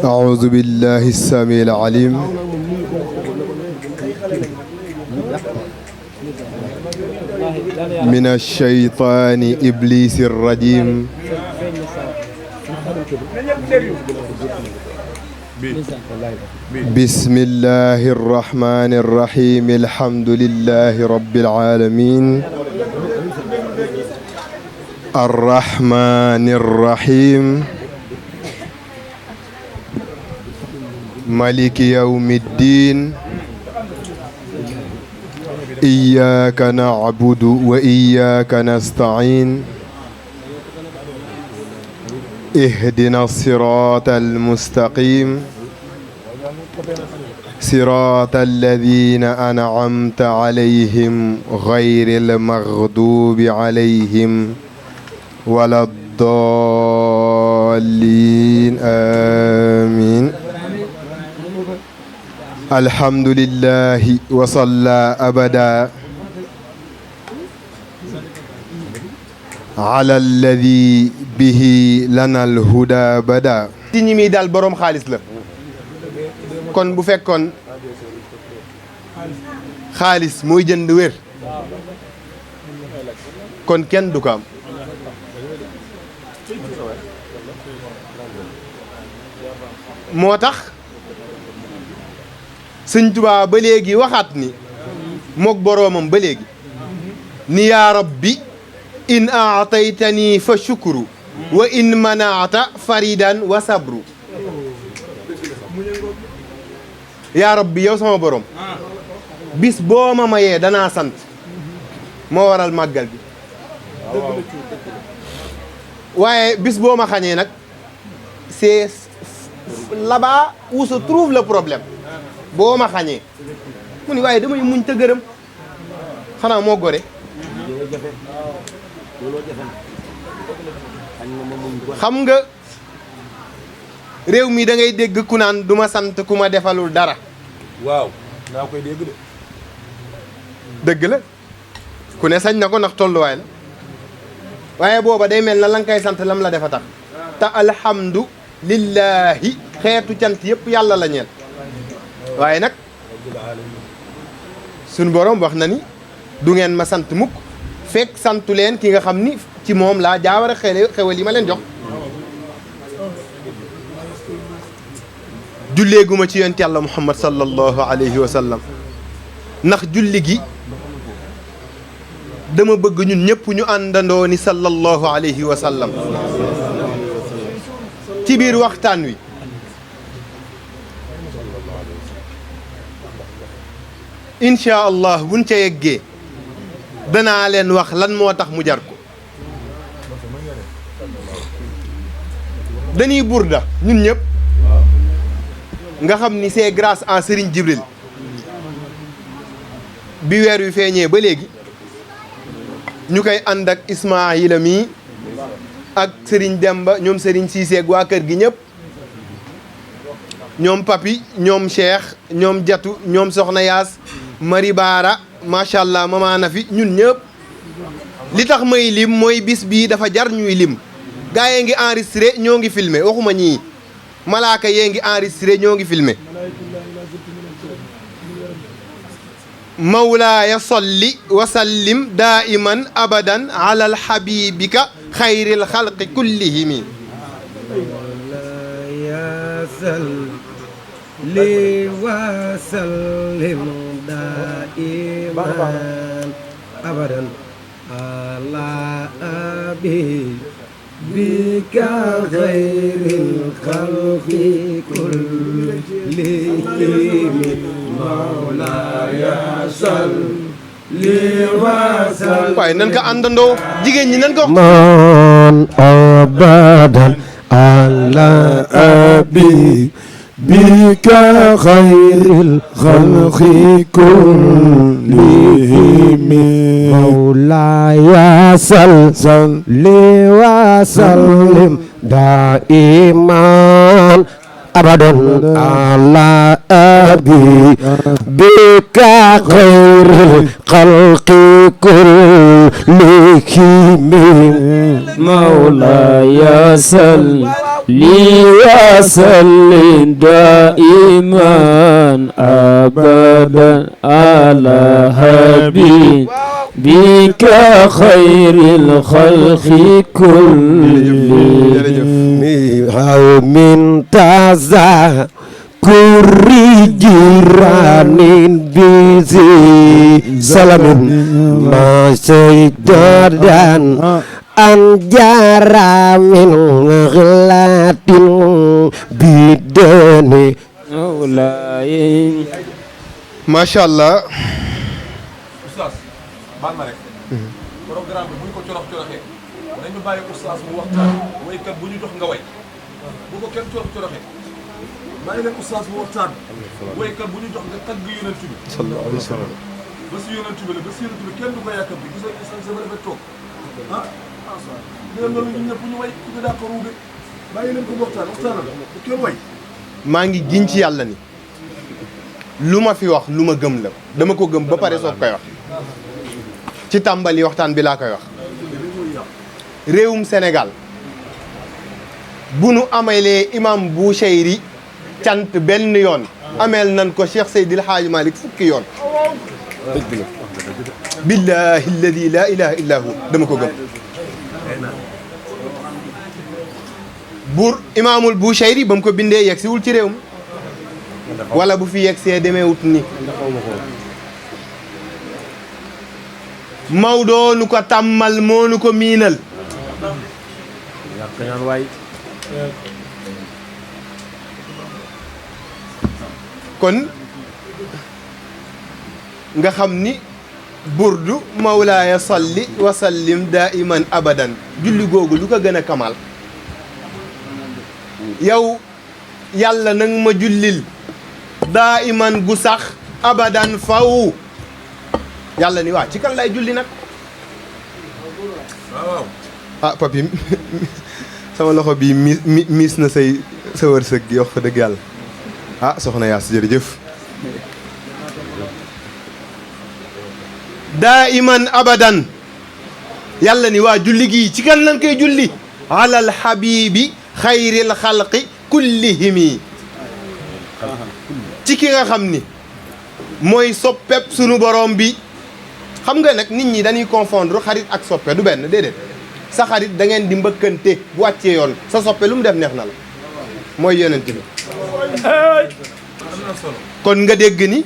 أعوذ بالله السميع العليم من الشيطان إبليس الرجيم بسم الله الرحمن الرحيم الحمد لله رب العالمين الرحمن الرحيم مالك يوم الدين إياك نعبد وإياك نستعين اهدنا الصراط المستقيم صراط الذين أنعمت عليهم غير المغضوب عليهم ولا الضالين آمين الحمد لله وصلى أبدا على الذي به لنا الهدى بدا ci ñi mi dal borom xaalis la kon bu fekkoon xaalis mooy jënd wér kon kenn du ko am moo tax sëñ Tuubaa ba léegi waxaat ni mook boroomam ba léegi ni yaa rabbi in aataytani fa shukru wa in manaata faridan wa sabru yaa rabbi yow sama borom bis boo ma mayee danaa sant moo waral màggal bi waaye bis boo ma xañee nag c'est là-bas où se trouve le problème boo ma xañee mu ni waaye damay muñ te gërëm xanaa moo gore xam nga réew mi da ngay dégg ku naan du ma sant ku ma defalul dara waaw naa koy dégg de dëgg la ku ne sañ na ko ndax tolluwaay la waaye booba day mel na la nga koy sant lam la defa tax te alhamdu lillahi xeetu cant yëpp yàlla la ñeel waaye nag suñu borom wax na ni du ngeen ma sant mukk fekk santu leen ki nga xam ni ci moom laa jaawar a xewal yi ma leen jox julleeguma ci yonent yàlla muhammad sallallahu alayhi wa sallam ndax julli gi dama bëgg ñun ñëpp ñu àndandoo ni sallallahu alayhi wa sallam ci biir waxtaan wi incha allah buñ ca yeggee danaa leen wax lan moo tax mu jar ko dañuy burda ñun ñëpp nga xam ni c'est grâce à Serigne Djibril bi weer wi feeñee ba léegi ñu koy ànd ak Ismaayila mi ak Serigne Demba ñoom Serigne Cissé ak waa kër gi ñëpp ñoom Papi ñoom Cheikh ñoom Jatu ñoom Soxna Yaas Mari Baara macha allah mama na fi ñun ñëpp li tax may lim mooy bis bii dafa jar ñuy lim gaa yee ngi enregistré ñoo ngi filmé waxuma ñii malaaka yee ngi enregistré ñoo ngi filmé mawlaaya solli wa sallim daiman abadan ala alhabibika xayril xalqi kullihimi li wa sallim daiman abadan ala habibika xayril xalqi kullihimi mawlaaya salli wa sallim waaye nan ko àndandoo jigéen ñi nan ko man abadan ala habibika xayril xalqi kullihimi mawlaaya salli wa sallim daiman أبدا على أبي بك خير الخلق كلهم مولاي صل لي وسلم دائما أبدا على حبيبك خير الخلق كلهم من تزا كوري جيران بيزي سلام ما سيدان أنجارا من غلات بدني مولاي macha allah. oustaz baal ma rek programme bi bu ñu ko corox-coroxee nañu bàyyi oustaz mu waxtaan waykat bu ñu jox nga way bu ko kenn corox-coroxee bàyyi leen oustaz mu waxtaan waykat bu ñu jox nga tagg yonent bi sallallahu alayhi wa sallam. ba si yonent bi la ba si yonent bi kenn du ko yàkkam bi gis nga sa rafet toog ah dina loolu ñun ñëpp ñu way ku ñu d'accord wuude bàyyi leen ko mu waxtaan waxtaanal bu kenn way maa ngi giñ ci yàlla ni lu ma fi wax lu ma gëm la dama ko gëm ba pare soog koy wax ci tàmbali waxtaan bi laa koy wax réewum Sénégal bu nu amalee imam Bouchayri cant benn yoon ameel nan ko Cheikh Seydil Hadji Malick fukki yoon billahi alladi la ilaha illa hu dama ko gëm buur imaamul Bouchayri ba mu ko bindee yegg siwul ci réew mi wala bu fi yegg see demee wut ni Maodo nu ko tàmmal moo nu ko miinal kon nga xam ni burdu mawlaaya salli wa sallim daiman abadan julli googu lu ko gën a kamal yow yàlla nag ma jullil daiman gu sax abadan faw yàlla ni waa ci kan lay julli nag waaw ah papi sama loxo bii miis na say sa wërsëg gi wax fa dëgg yàlla ah soxna Yaas jërëjëf daiman abadan yàlla ni waa julli gii ci kan lan koy julli alal habibi xayril xalqi kullihimi ci ki nga xam ni mooy soppeb sunu borom bi xam nga nag nit ñi dañuy confondre xarit ak soppe du benn déedéet sa xarit da ngeen di mbëkkante bu wàccee yoon sa soppe lu mu def neex na la mooy yonent bi kon nga dégg ni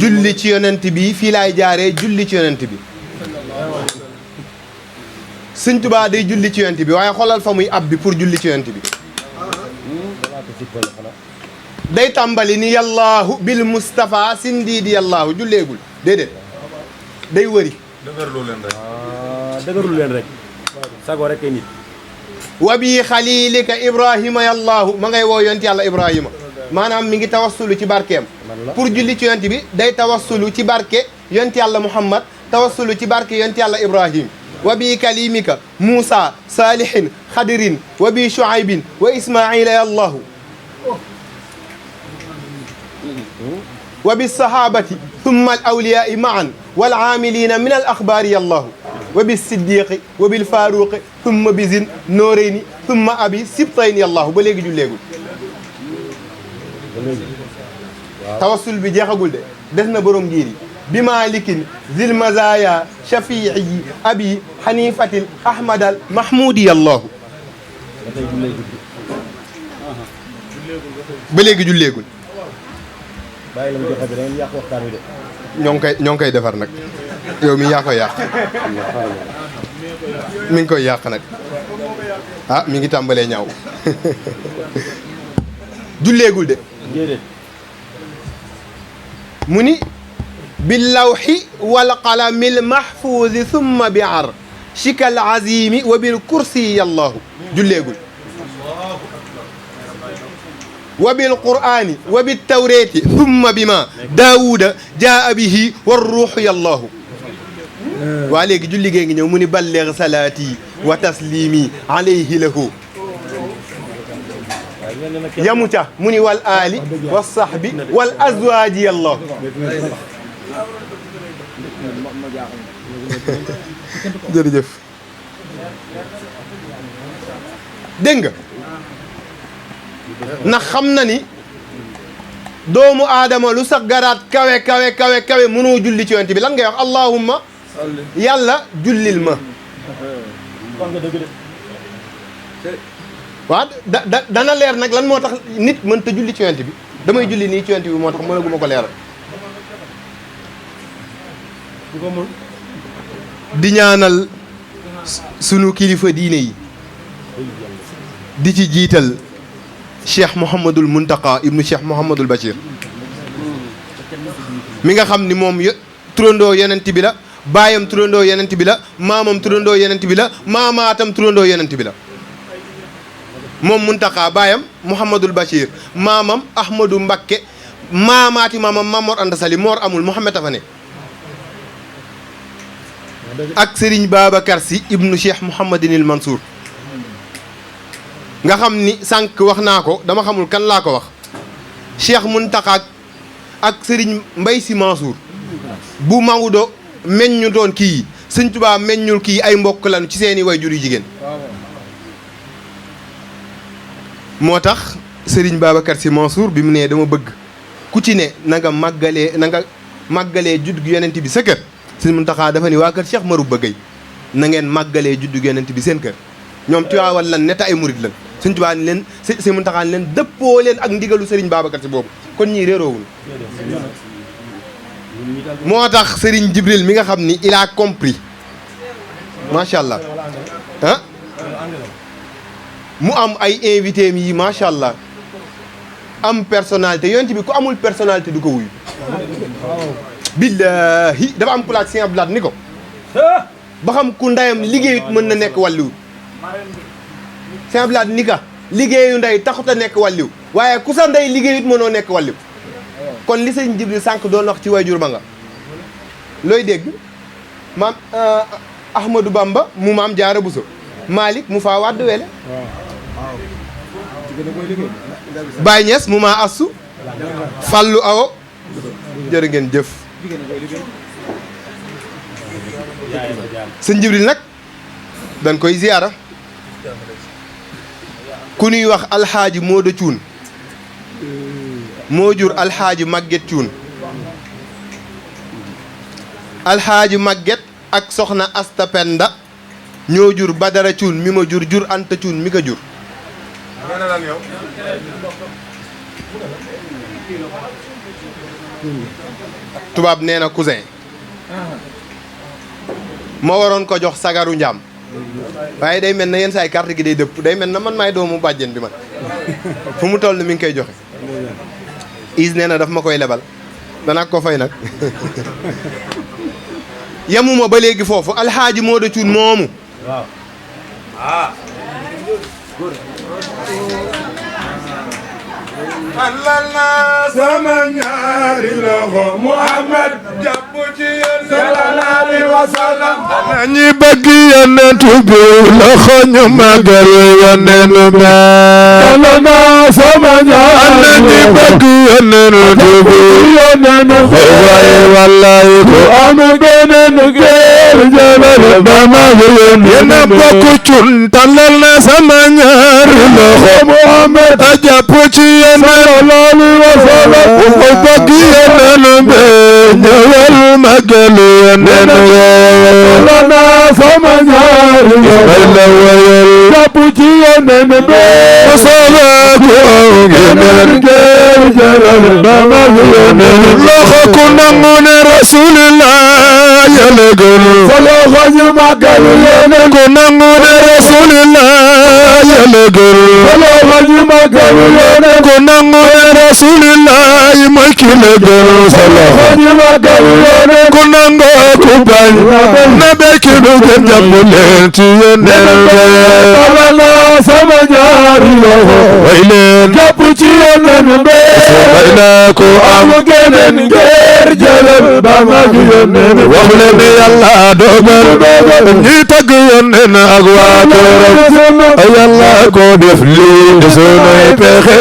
julli ci yonent bi fii laay jaaree julli ci yonent bi Sëñ Tuubaa day julli ci yonent bi waaye xoolal fa muy ab bi pour julli ci yonent bi day tàmbali ni yallaahu bil Mustafa sindiidi yallaahu julleegul déedéet day wëri dëgërlu leen rek dëgërul leen rek sago rek ay nit wa bi xalilika ibrahima yallaahu ma ngay woo yonent yàlla ibrahima maanaam mi ngi tawassulu ci barkeem pour julli ci yonent bi day tawassulu ci barke yonent yàlla muhammad tawassulu ci barke yonent yàlla ibrahim wa bi kalimika muusa saalihin xadirin wa bi shuaybin wa ismaila yallaahu wa bi sahabati thumma al awliyai maan wal aamilina min al axbaari yallaahu wa bi siddiqi wa bil faaruqi thumma bi zin nooreyni thumma abi sibtayni yallaahu ba léegi julleegul tawassul bi jeexagul de des na borom ngir yi bi malikin zil mazaya shafii abi hanifatil ahmadal mahmudi yallaahu ba léegi julleegul bàyyi la mu joxe bi da ngeen yàq waxtaan wi de ñoo ngi koy defar nag yow mi yaa koy yàq mi ngi koy yàq nag ah mi ngi tàmbalee ñaaw julleegul de déedéet mu ni bil lawxi wal qalamil mahfuuzi thumma bi arshika al azimi wa bil kursi yallaahu julleegul wa bil qur'ani wa bit tawreeti thumma bima daawuda jaa bihi war ruuxu yallaahu waa léegi julli gee ngi ñëw mu ni balligh salaati wa taslimi alayhi lahu yamu ca mu ni wal aali wa sahbi wal azwaaji yàlla jërëjëf dégg nga ndax xam na ni doomu aadama lu sax garaat kawe kawe kawe kawe mënoo julli ci yonent bi lan ngay wax allahumma yàlla jullil ma waaw dana leer nag lan moo tax nit mënta julli ci yonent bi damay julli nii ci yonent bi moo tax mënaguma ko leeral di ñaanal sunu kilifa diine yi di ci jiital cheikh Mouhamadul Muntaqa ibnu cheikh Mouhamadul Bachir mi nga xam ni moom turandoo yonent bi la baayam turandoo yonent bi la maamam turandoo yonent bi la maamaatam turandoo yonent bi la moom Muntaqa baayam Mouhamadul Bachir maamam Ahmadou Mbakke maamaati maamam Mamor Anta Sali Mor amul Mouhamed a fa ne ak Serigne Babacar Sy ibnu cheikh Mouhamadinil Mansour nga xam ni sànq wax naa ko dama xamul kan laa ko wax cheikh Muntaqa ak Serigne Mbaye Sy Mansour bu Maodo meññu doon kii Sëñ Tuubaa meññul kii ay mbokk lan ci seeni way jur yu jigéen moo tax Serigne Babacar Sy Mansour bi mu nee dama bëgg ku ci ne na nga màggalee judd gu yonent bi sa kër Sëñ Muntaxa dafa ni waa kër Cheikh Marouba Gueye na ngeen màggalee judd gu yonent bi seen kër ñoom Tiwaawan lan neta ay murit lan Sëñ Tuubaa ni leen Sëñ Muntaxa ni leen dëppoo leen ak ndigalu Serigne Babacar Sy boobu kon ñii réeroowul moo tax Serigne Jibril mi nga xam ni il a compris macha allah ah mu am ay invité yi macha allah am personnalité yonent bi ku amul personnalité du ko wuyu billahi dafa am kulaaj Sëñ Abdou Lahad ni ko ba xam ku ndeyam liggéeyut mën na nekk wàlliw Sëñ Abdou Lahad ni ka liggéeyu ndey taxut a nekk wàlliw waaye ku sa ndey liggéeyut mënoo nekk wàlliw kon li sëñ Jibril sànq doon wax ci waajur ma nga looy dégg maam Ahmadou Bamba mu maam Jaara Buso Malick mu faa wàdd wele Baye Niass mu maa assu Fallu Awo jërë ngeen jëf sëñ Jibril nag dañ koy ziyaara ku ñuy wax alxaaji Mooda Cuun moo jur alxaaji Màgget Cuun alxaaji Màgget ak soxna Asta Penda ñoo jur Badara Cuun mi ma jur jur Anta Cuun mi ko jur tubaab nee na cousin ma waroon ko jox sagaru njaam waaye day mel na yenn saay carte gi day dëpp day mel na man maay doomu bàjjen bi man fu mu toll mi ngi koy joxe is nee na daf ma koy lebal danaa ko fay nag yamuma ba léegi foofu alxaaji Mooda Cuun moomu Allah na sama ñaari loxo Muhammad jàpp ci yéen sallallahu alayhi wa sallam ñi bëgg yonent bi loxo ñu magal yonent bi Allah na sama ñaari ñi bëgg yonent bi wallahi wallahi ko am gënën gër jëlal ba ma yéen bokk cun talal na sama ñaari loxo Muhammad jàpp ci yéen loolu wasala ko bëgg yonent bi ñëwal magal yonent bi na sama ñaari wala wayal jàpp ci yonent bi wasala ko gënal gër jëlal ba ma yonent loxo ku nangu ne rasulullah yàlla gën sa loxo ñu magal yonent ku nangu ne rasulullah yàlla gën sa loxo ñu magal yonent ku nangu ne rasulullah mooy ki la gën sa loxo ñu magal yonent ku nangu ku bañ na bekki du gën jàpp leen ci yonent la sama ñaari loxo way leen jàpp ci yonent bi way na ko am geneen ngir jëlal ba ma yonent wax leen ne yàlla dogal ñi tagg yonent ak waa këram yàlla ko def lii de sunuy pexe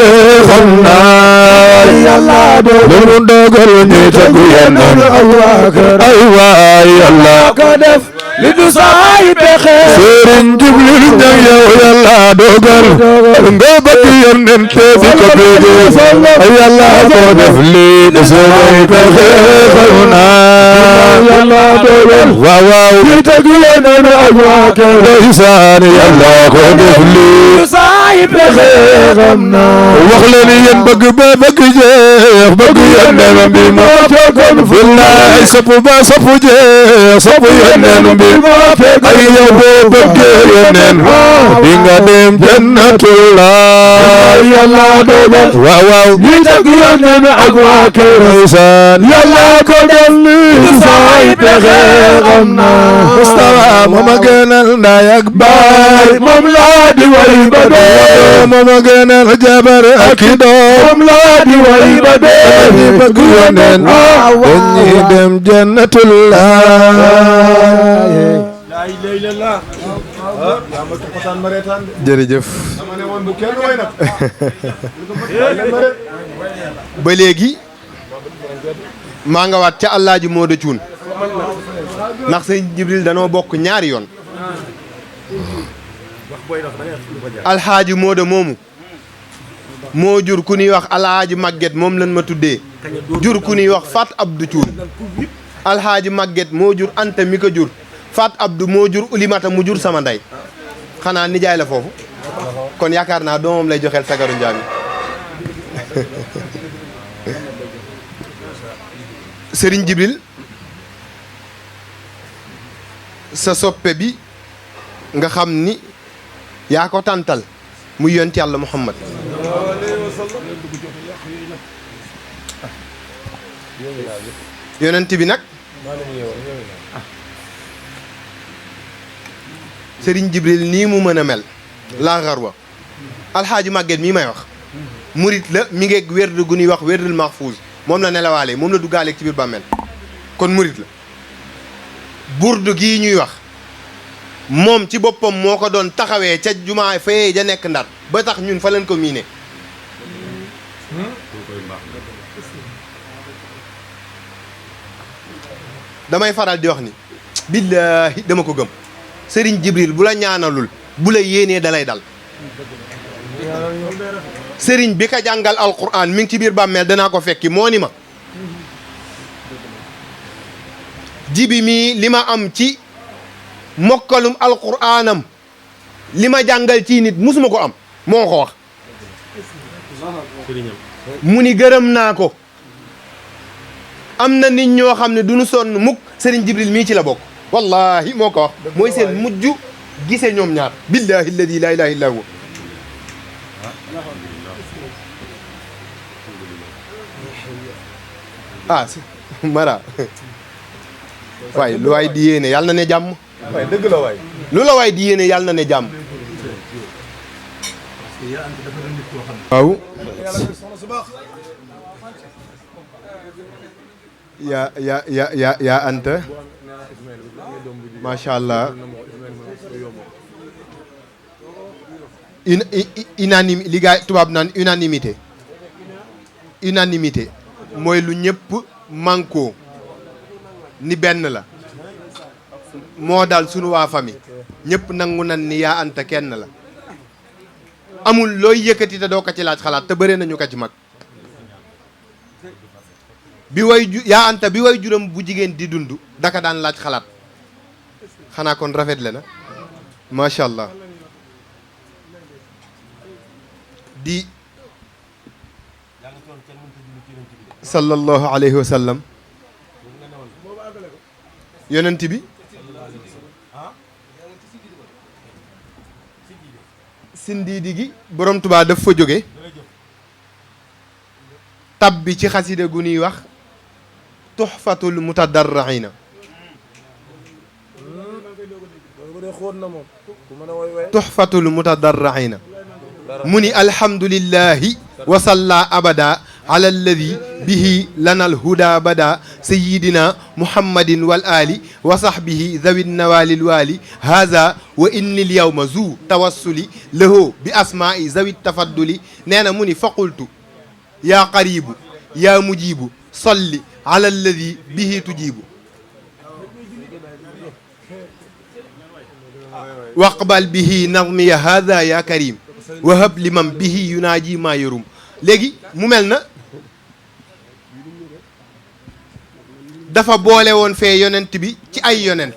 xam naa yàlla lu mu dogal ñi tegu yeneen ay waay yàlla ko def li du saay pexe Sëriñ Jibril Ñaŋ yow yàlla dogal nga bëgg yeneen te di ko bëgg yàlla ko def lii de sunuy pexe xam naa yàlla dogal waaw waaw ñi tegu yeneen ay waa kër ndeysaan yàlla ko def lii saay pexe xam naa wax leen yéen bëgg ba bëgg jeex bëgg yeneen bi moo fekkoon billaay sopp ba sopp jeex sopp yeneen bi moo fekkoon ay yow boo bëggee yeneen di nga dem jannatullah yàlla dogal waaw waaw ñi teg yeneen ak waa kër ndeysaan yàlla ko def lii saay pexe xam naa Mustafa moom a gënal ndaay ak baay moom laa di way ba dee moom a gënal jabar ak i doom moom laa di way ba dee ñi bëgg yeneen dañuy dem jannatullah jërëjëf ba léegi maa nga waat ca Alaaji Moodu Cuun ndax sëñ Jibril danoo bokk ñaari yoon alxaaji Moodu moomu moo jur ku ñuy wax alxaaji Màgget moom lan ma tuddee jur ku ñuy wax Fat Abdou Cuun alxaaji Màgget moo jur Anta mi ko jur Fat Abdou moo jur Ulimata mu jur sama ndey xanaa nijaay la foofu kon yaakaar naa doomam lay joxeel sagaru njaam Sëriñ Jibril sa soppe bi nga xam ni yaa ko tàntal muy yonent yàlla Muhammad yonent bi nag Sëriñ Jibril nii mu mën a mel laa xarwa alxaaji Màgget mii may wax murit la mi ngeeg wérdu gu ñuy wax wérdul maxfuus moom la nelawaale moom la duggaaleeg ci biir bàmmeel kon murit la burdu gii ñuy wax moom ci boppam moo ko doon taxawee ca jumaa fayee ja nekk Ndar ba tax ñun fa leen ko miine damay faral di wax ni billaahi dama ko gëm Sëriñ Jibril bu la ñaanalul bu la yéenee dalay dal sëriñ bi ka jàngal alquran mi ngi ci biir bàmmeel danaa ko fekki moo ni ma jibi mii li ma am ci mokkalum alquranam li ma jàngal ci nit musuma ko am moo ko wax mu ni gërëm naa ko am na nit ñoo xam ne du ñu sonn mukk Sëriñ Jibril mii ci la bokk wallahi moo ko wax mooy seen mujj gise ñoom ñaar billahi alladi la ilaha illa huwa ah mara waay lu waay di yéene yàlla na ne jàmm waay dëgg la waay. lu la waay di yéene yàlla na ne jàmm waaw yaa anta macha allah unanimité li gaay tubaab naan unanimité mooy lu ñëpp mànkoo ni benn la moo dal sunu waa famille ñëpp nangu nan ni yaa anta kenn la amul looy yëkkati te doo ko ci laaj xalaat te bëre nañu ko ci mag bi way yaa anta bi way juróom bu jigéen di dund daka daan laaj xalaat xanaa kon rafet le na macha allah di sallallahu alayhi wa sallam yonent bi sindiidi gi borom Tuubaa daf fa jóge tab bi ci xasida gu ñuy wax tuxfatul mutadarriina tuxfatul mutadarriina mu ni alhamdulillahi wa salla abada ala alladi bihi lana alhuda bada sayidina muhammadin wal ali wa sahbihi dhawi nawalil wali haza wa inni l yawma zu tawassuli lahu bi asma'i zawi tafadduli nee na mu ni faqultu yaa qaribu yaa mujibu salli ala alladi bihi tujibu waqbal bihi nazmiya hada ya karim wahab liman bihi yunaaji ma yorum léegi mu mel na dafa boole woon fee yonent bi ci ay yonent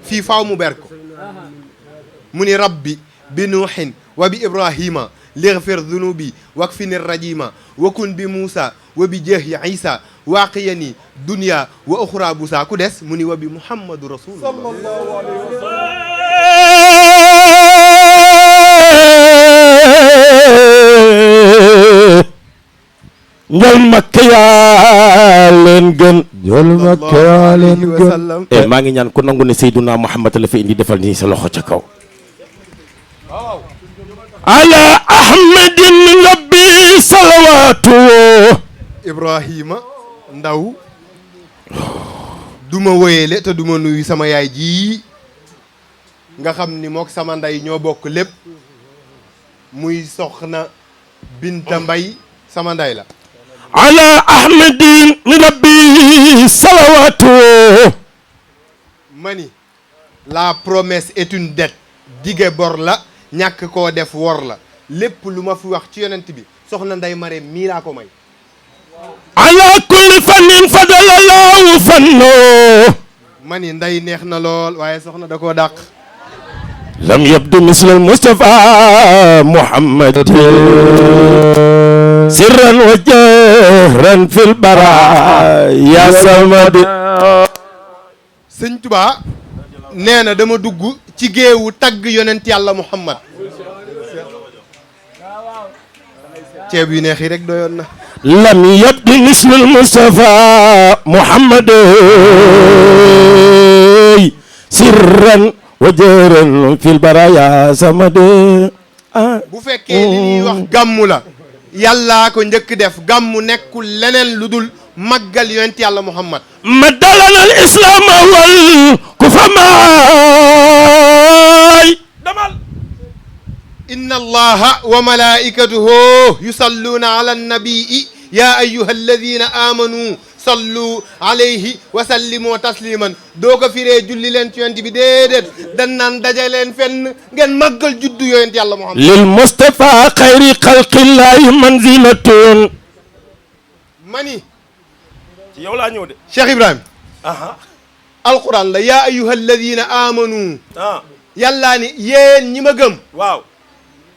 fii faaw mu ber ko mu ni rabbi bi nuuhin wa bi ibrahima lighfir dunubi wakfini rajima wa kun bi muusa wa bi jahyi isa waaqiyani dunya wa uxra busa ku des mu ni wa bi muhammadu rasulullah njol makka yaa leen gën njol makka yaa leen gën maa ngi ñaan ku nangu ne Seyduna Muhammad la fi indi defal nii sa loxo ca kaw ala ahmadin rabbi salawaatu ibrahima ndaw duma woyele te duma nuyu sama yaay ji nga xam ni mook sama nday ñoo bokk lépp muy soxna Binta Mbay sama nday la ala ahmadin rabbi salawaatu mani la promesse est une dette dige bor la ñàkk koo def wor la lépp lu ma fi wax ci yonent bi soxna nday mare mii laa ko may ala kulli fannin fadalallahu fanno mani nday neex na lool waaye soxna da koo dàq lam yabdu misla al mustafa muhammad sirran wa jahran fil bara ya samad sëñ Tuubaa nee na dama dugg ci géewu tagg yonent yàlla muhammad ceeb yu neex yi rek doyoon na lam yabdu misla al mustafa muhammad sirran wa jahran fil bara ya samad bu fekkee li ñuy wax gàmmu la yàllaa ko njëkk def gàmmu nekkul leneen lu dul màggal yonent yàlla muhammad ma dalana al islam wal kufa maay demal inna allaha wa malaikatuhu yusalluna ala annabii ya ayyuha alladina amanu sallu alayhi wa sallimu tasliman doo ko firee julli leen ci yonent bi déedéet dan naan daje leen fenn ngeen màggal juddu yonent yàlla muhammad lil mustafa xayri xalqillahi manzilatun mani ci yow laa ñëw de Cheikh Ibrahim aha alquran la yaa ayyuha alladina amanu ah yàllaa ni yéen ñi ma gëm waaw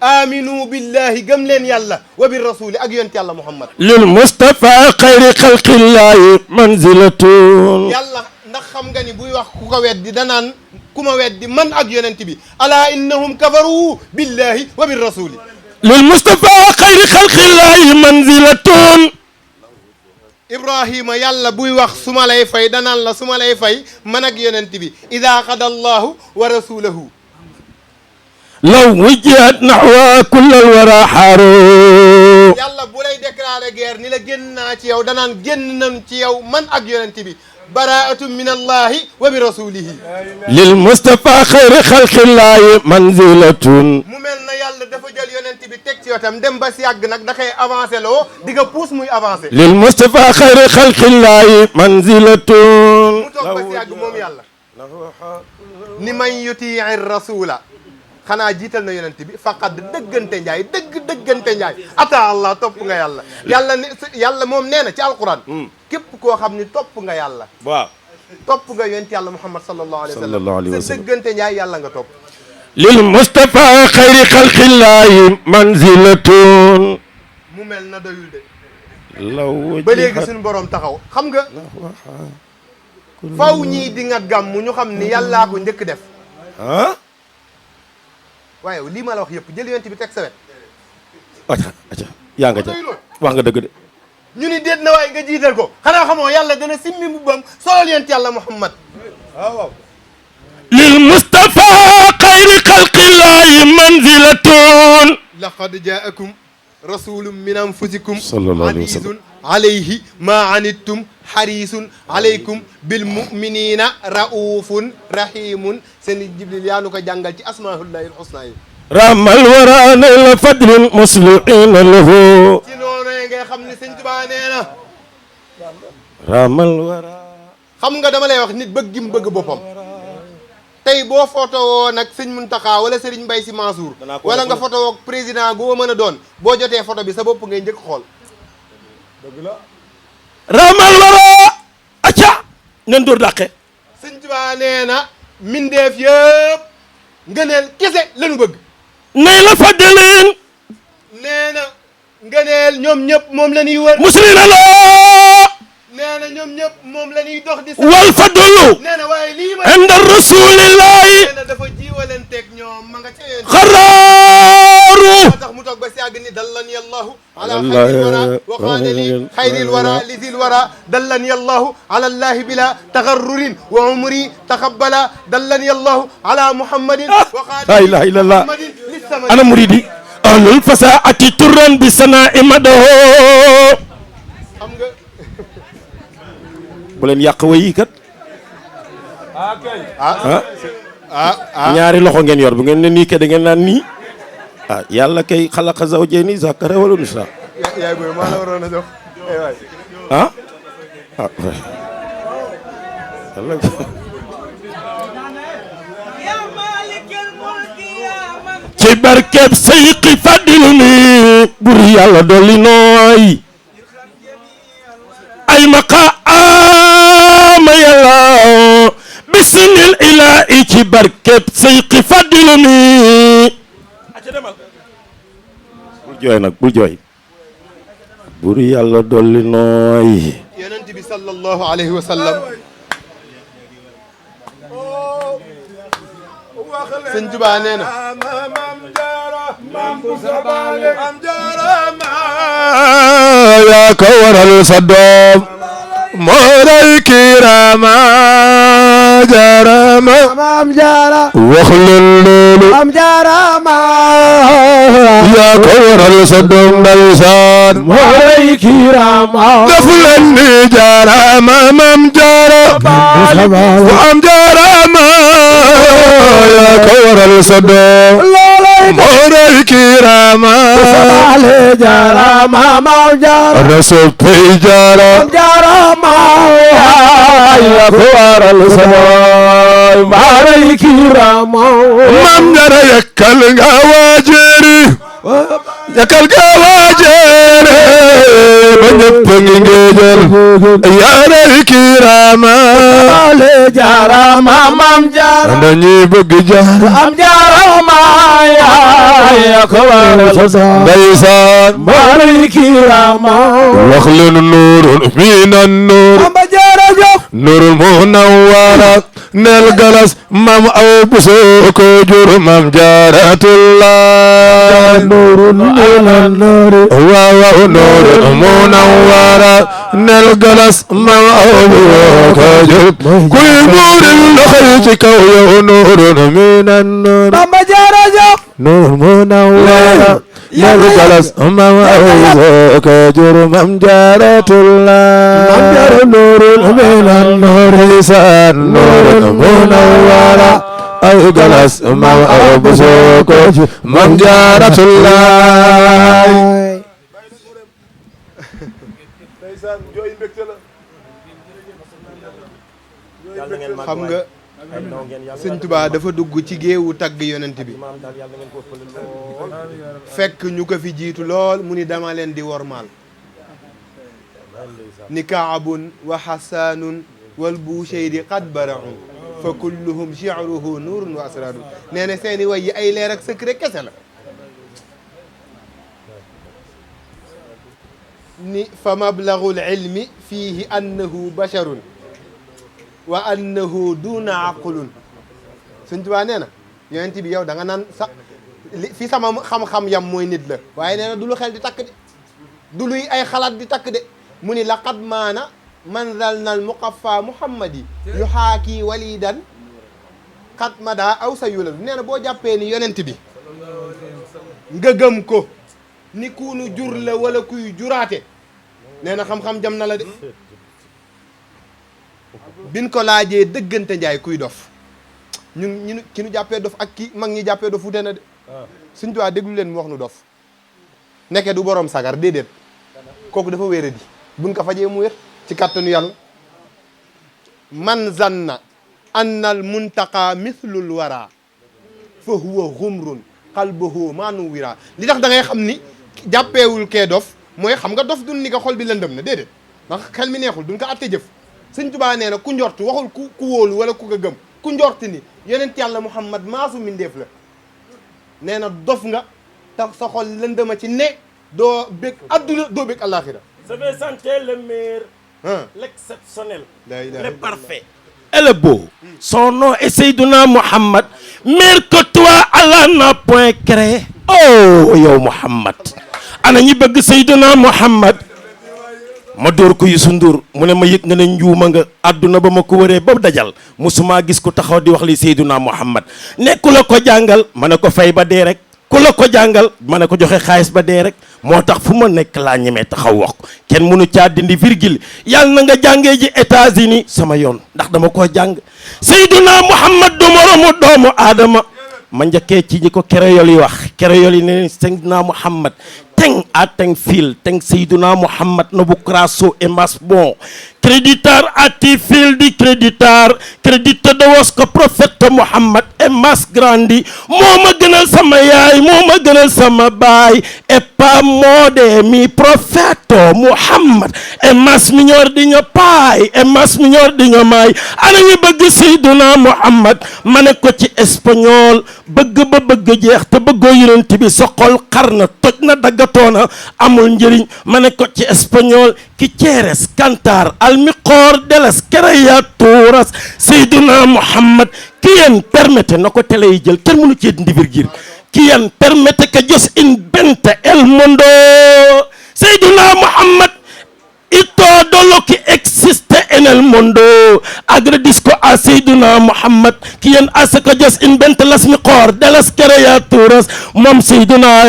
aminu billahi gëm leen yàlla wa bir rasuli ak yonent yàlla muhammad lil mustafa xayri xalqillahi manzilatun yàlla ndax xam nga ni buy wax ku ko weddi danaan ku ma weddi man ak yonent bi ala innahum kafaru billahi wa bir rasuli lil mustafa xayri xalqillahi manzilatun ibrahima yàlla buy wax su ma lay fay danaan la su ma lay fay man ak yonent bi ida qada allahu wa rasulahu law wujjihat naxwa kullal wara xaaro yàlla bu lay déclaré guerre ni la génn naa ci yow danaan génn nañ ci yow man ak yonent bi baraatu min allahi wa bi rasulihi lil mustafa xayri xalqillahi manzilatun mu mel na yàlla dafa jël yonent bi teg ci yotam dem ba si yàgg nag da koy avancé loo di nga puus muy avancé lil mustafa xayri xalqillahi manzilatun mu toog ba si yàgg moom yàlla ni man yutii rasula xanaa jiital na yonent bi faqad dëggante njaay dëggante njaay ata allah topp nga yàlla yàlla ne yàlla moom nee na ci alquran képp koo xam ni topp nga yàlla waaw topp nga yonent yàlla muhammad sallallahu alayhi wa sallam sa dëggante njaay yàlla nga topp lil mustafa xayri xalqillahi manzilatun mu mel na doyul de law ba léegi suñu borom taxaw xam nga faw ñii di nga gàmm ñu xam ni yàllaa ko njëkk def ah waaye lii ma la wax yëpp jël yonent bi teg sa wet aca yaa nga ca wax nga dëgg de ñu ni déet na waaye nga jiital ko xanaa xamoo yàlla dana simmi mbubbam solol yonent yàlla muhammad waaw lil mustafa xayri xalqillahi manzilatun laqad jaakum rasulun min anfusikum sallallahu alayhi wa sallam. azizun alayhi ma anittum harisun alaykum bil muminina raufun rahimun seen Jibril yaa nu ko jàngal ci asmaullahi alhusna yi ramal wara nayla fadlin musliina lahu ci noonu ngay xam ne sëñ Tuubaa nee na ramal wara xam nga dama lay wax nit bëgg gi mu bëgg boppam tey boo photo woo nag sëñ Muntaxa wala Serigne Mbaye Sy Mansour wala nga photo woo président goo mën a doon boo jotee photo bi sa bopp ngay njëkk xool dëgg la ramal wara acca nen door dàqe sëñ Tuubaa nee na mindeef yëpp ngëneel kese lañu bëgg nayla fadlin nee na ngëneel ñoom ñëpp moom la ñuy wër musliina lahu nee na ñoom ñëpp moom la ñuy dox di wal fadlu nee na waaye lii ma inda rasulillahi nee na dafa jiwalanteeg ñoom ma nga ca yéen xaraaru moo tax mu toog ba si àgg ni dallani allahu ala xayril wara wa qaala li xayril wara li zil wara dallani allahu ala allahi bila tagarrurin wa umri taqabbala dallani allahu ala muhammadin wa qaala la ilaha illallah muhammadin lissamani ana muridi ahlul fasaati turran bi sanaa imadaho xam nga bu leen yàq way yi kat ñaari loxo ngeen yor bu ngeen ne nii ke da ngeen naan nii ah yàlla kay xalaqa zawjayni zakara wal unsa yaay booy maa la waroon a jox waay ah ah yàlla ci barkeb sayqi fadilu ni bur yàlla dolli nooy ay maqaama yàlla bismil ilaahi ci barkeb sayqi fadilu ni bul jooy nag bul jooy bur yàlla dolli nooy yonent bi sallallahu alayhi wa sallam sëñ Tuubaa nee na yaa ko waral sa doom mooray kirama jarama maam jaara wax leen loolu maam jaara ma yaa ko waral sa doom ndeysaan mooy kirama def leen ni jarama maam jaara maam jarama yaa ko waral sa doom mooray kirama ale jaara maam jaara rasul pay jaara jaara ma yaa ko waral sa doom mooy kirama maam jaara yakkal nga waajeri yakkal nga waajeri ba ñëpp ngi ngéejal yaaray kirama ale jaara maam jaara dañuy bëgg jaara am jaara ma yaa ko waral sa ndeysaan mooy kirama wax leen nuurun minan nuur amba jaara jox nurul munawwara nel galas mam aw buso ko jur mam jaaratullah nurul munawwara waaw waaw nurul munawwara nel galas mam aw buso ko jur kuy muuril loxo yi ci kaw yow nurun minan nur amba jaara jox nurul munawwara nel galas mam aw buso ko jur mam jaaratullah mam jaara nurul minan nur lisan nurul munawwara ay galas mam aw buso ko jur mam jaaratullah xam nga sëñ Tuubaa dafa dugg ci géewu tagg yonent bi fekk ñu ko fi jiitu lool mu ni dama leen di wormaal ni kaabun wa xasaanun wal buushayri qad bara'u fa kulluhum shi'ruhu nuurun wa asraarun nee na seeni way yi ay leer ak secret kese la ni fa mablagul ilmi fiihi annahu basharun wa annahu duna aqlun Sëñ Tuubaa nee na yonent bi yow da nga naan sax fi sama xam-xam yam mooy nit la waaye nee na du lu xel di takk de du luy ay xalaat di takk de mu ni laqad maana man dal nal muqaffa muhammadi yu xaaki walidan xat mada aw sa yuladu nee na boo jàppee ni yonent bi nga gëm ko ni kuunu jur la wala kuy juraate nee na xam-xam jam na la de bin ko laajee dëggante njaay kuy dof ñun ki nu jàppee dof ak ki mag ñi jàppee dof wute na de suñ tuwaa déglu leen mu wax nu dof nekke du borom sagar déedéet kooku dafa wéere di buñ ko fajee mu wér ci kàttanu yàlla man zanna annal muntaqa mithlul wara fa huwa xumrun qalbuhu maanu wira li tax da ngay xam ni jàppeewul kee dof mooy xam nga dof dun ni ko xol bi lëndëm na déedéet ndax xel mi neexul duñ ko atte jëf sëñ Tuubaa nee na ku njort waxul ku wóolu wala ku ko gëm ku njort ni yonent yàlla Muhammad maasu mindeef la nee na dof nga tax sa xol lëndëma ci ne doo bég adduna doo bég àllaaxira. Je vais chanter le meilleur, l'exceptionnel, le parfait et le beau. Son nom est Seydouna Muhammad, meilleur que toi Allah n'a point créé. Oh yow Muhammad ana ñi bëgg Seydouna Muhammad ma dóor ko Youssou Ndour mu ne ma yëg nga ne njuuma nga àdduna ba ma ko wëree ba dajal musuma gis ko taxaw di wax li Seydouna Muhammad nekku la ko jàngal ma ne ko fay ba dee rek ku la ko jàngal ma ne ko joxe xaalis ba dee rek moo tax fu ma nekk laa ñemee taxaw wax ko kenn mënu caa dindi virgule yàlla na nga jàngee ji États-Unis sama yoon ndax dama koo jàng Seydouna Muhammad du moromu doomu aadama ma njëkkee ci ñi ko créole yi wax créole yi ne Seydouna Muhammad teng a teng fil teng Seydouna Muhammad nobu crasso e mas bon creditar ati fil di creditar crédité de was ko prophète Muhammad e mas grandi moo ma gënal sama yaay moo ma gënal sama baay e pa mode mi prophète Muhammad e mas miñor di ño paay e mas miñor di ño maay ana ñu bëgg Seydouna Muhammad ma ne ko ci espagnol bëgg ba bëgg jeex te bëggoo yonent bi sa xol xar na toj na daggatoona amul njëriñ ma ne ko ci espagnol ki quieres cantar al mejor de las criaturas Seydouna Muhammad quien permite na ko télé yi jël kenn mënu cee dindi virgule quien permite que Dios invente el mundo Seydouna Muhammad y todo lo que existe en el mundo agradezco a Seydouna Muhammad quien hace que Dios invente las mejor de las criaturas moom Seydouna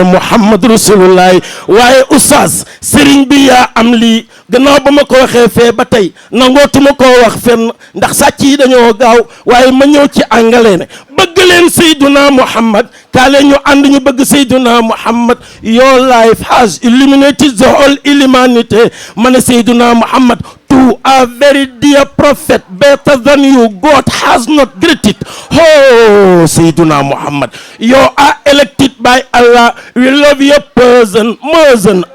Muhammad Rasulullah waaye oustaz sëriñ bi yaa am lii gannaaw ba ma ko waxee fee ba tey nangootuma koo wax fenn ndax sàcc yi dañoo gaaw waaye ma ñëw ci angale ne bëgg leen Seydouna Muhammad kaale ñu ànd ñu bëgg Seydouna Muhammad your life has illuminated the whole humanity ma ne Seydouna Muhammad to a very dear prophet better than you God has not greeted oh Seydouna Muhammad you are elected by Allah we love your person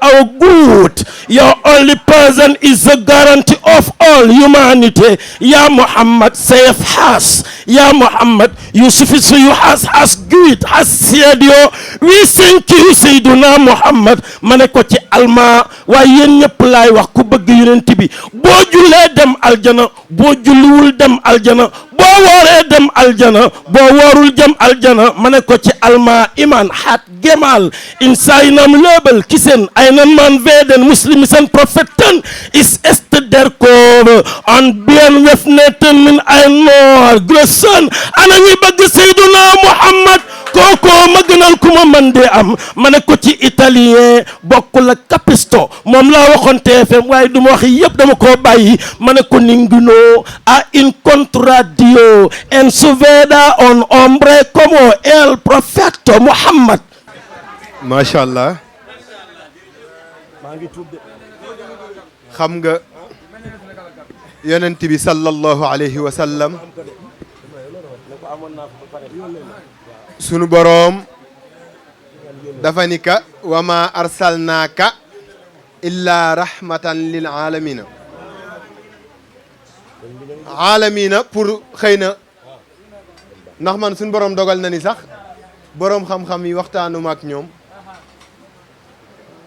our good your only person is the guarantee of all humanity ya Muhammad safe has ya Muhammad you sufficient you has good has said you we thank you Seydouna Muhammad ma ne ko ci alma waaye yéen ñëpp laay wax ku bëgg yonent bi boo jullee dem aljana boo julliwul dem aljana boo wooree dem aljana boo woorul dem aljana ma ne ko ci alma iman hat gemal in saynam löbel kisen einen man veden muslimisen profeten is est der kove an bien wefneten min ein noor grössen ana ñi bëgg Seydouna Muhammad kooko ma gënal ku ma mën de am ma ne ko ci italien bokkul ak capisto moom laa waxoon TFM waaye du ma wax yëpp dama koo bàyyi ma ne ko ninguno a incontradio en su veda un hombre como el profeta Muhammad. macha allah xam nga yonent bi sallallahu alayhi wa sallam sunu boroom dafa ni ka wa ma arsalnaaka illa rahmatan lil alamina alamina pour xëy na ndax man sunu boroom dogal na ni sax boroom xam-xam yi waxtaanuma ak ñoom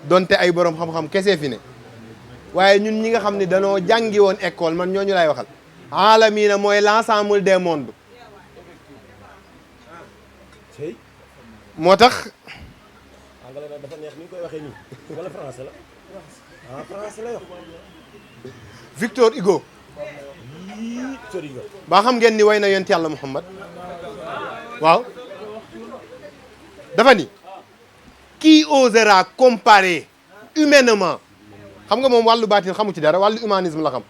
donte ay boroom xam-xam kese fi ne waaye ñun ñi nga xam ne danoo jàngi woon école man ñooñu lay waxal alamina mooy l'ensemble des mondes moo tax dafa neex ni ñu koy waxee nii wala français la ah français la wax Victor Hugo ba xam ngeen ni way na yonent yàlla Muhammad waaw dafa ni qui osera comparer humainement xam nga moom wàllu baatin xamu ci dara wàllu humanisme la xam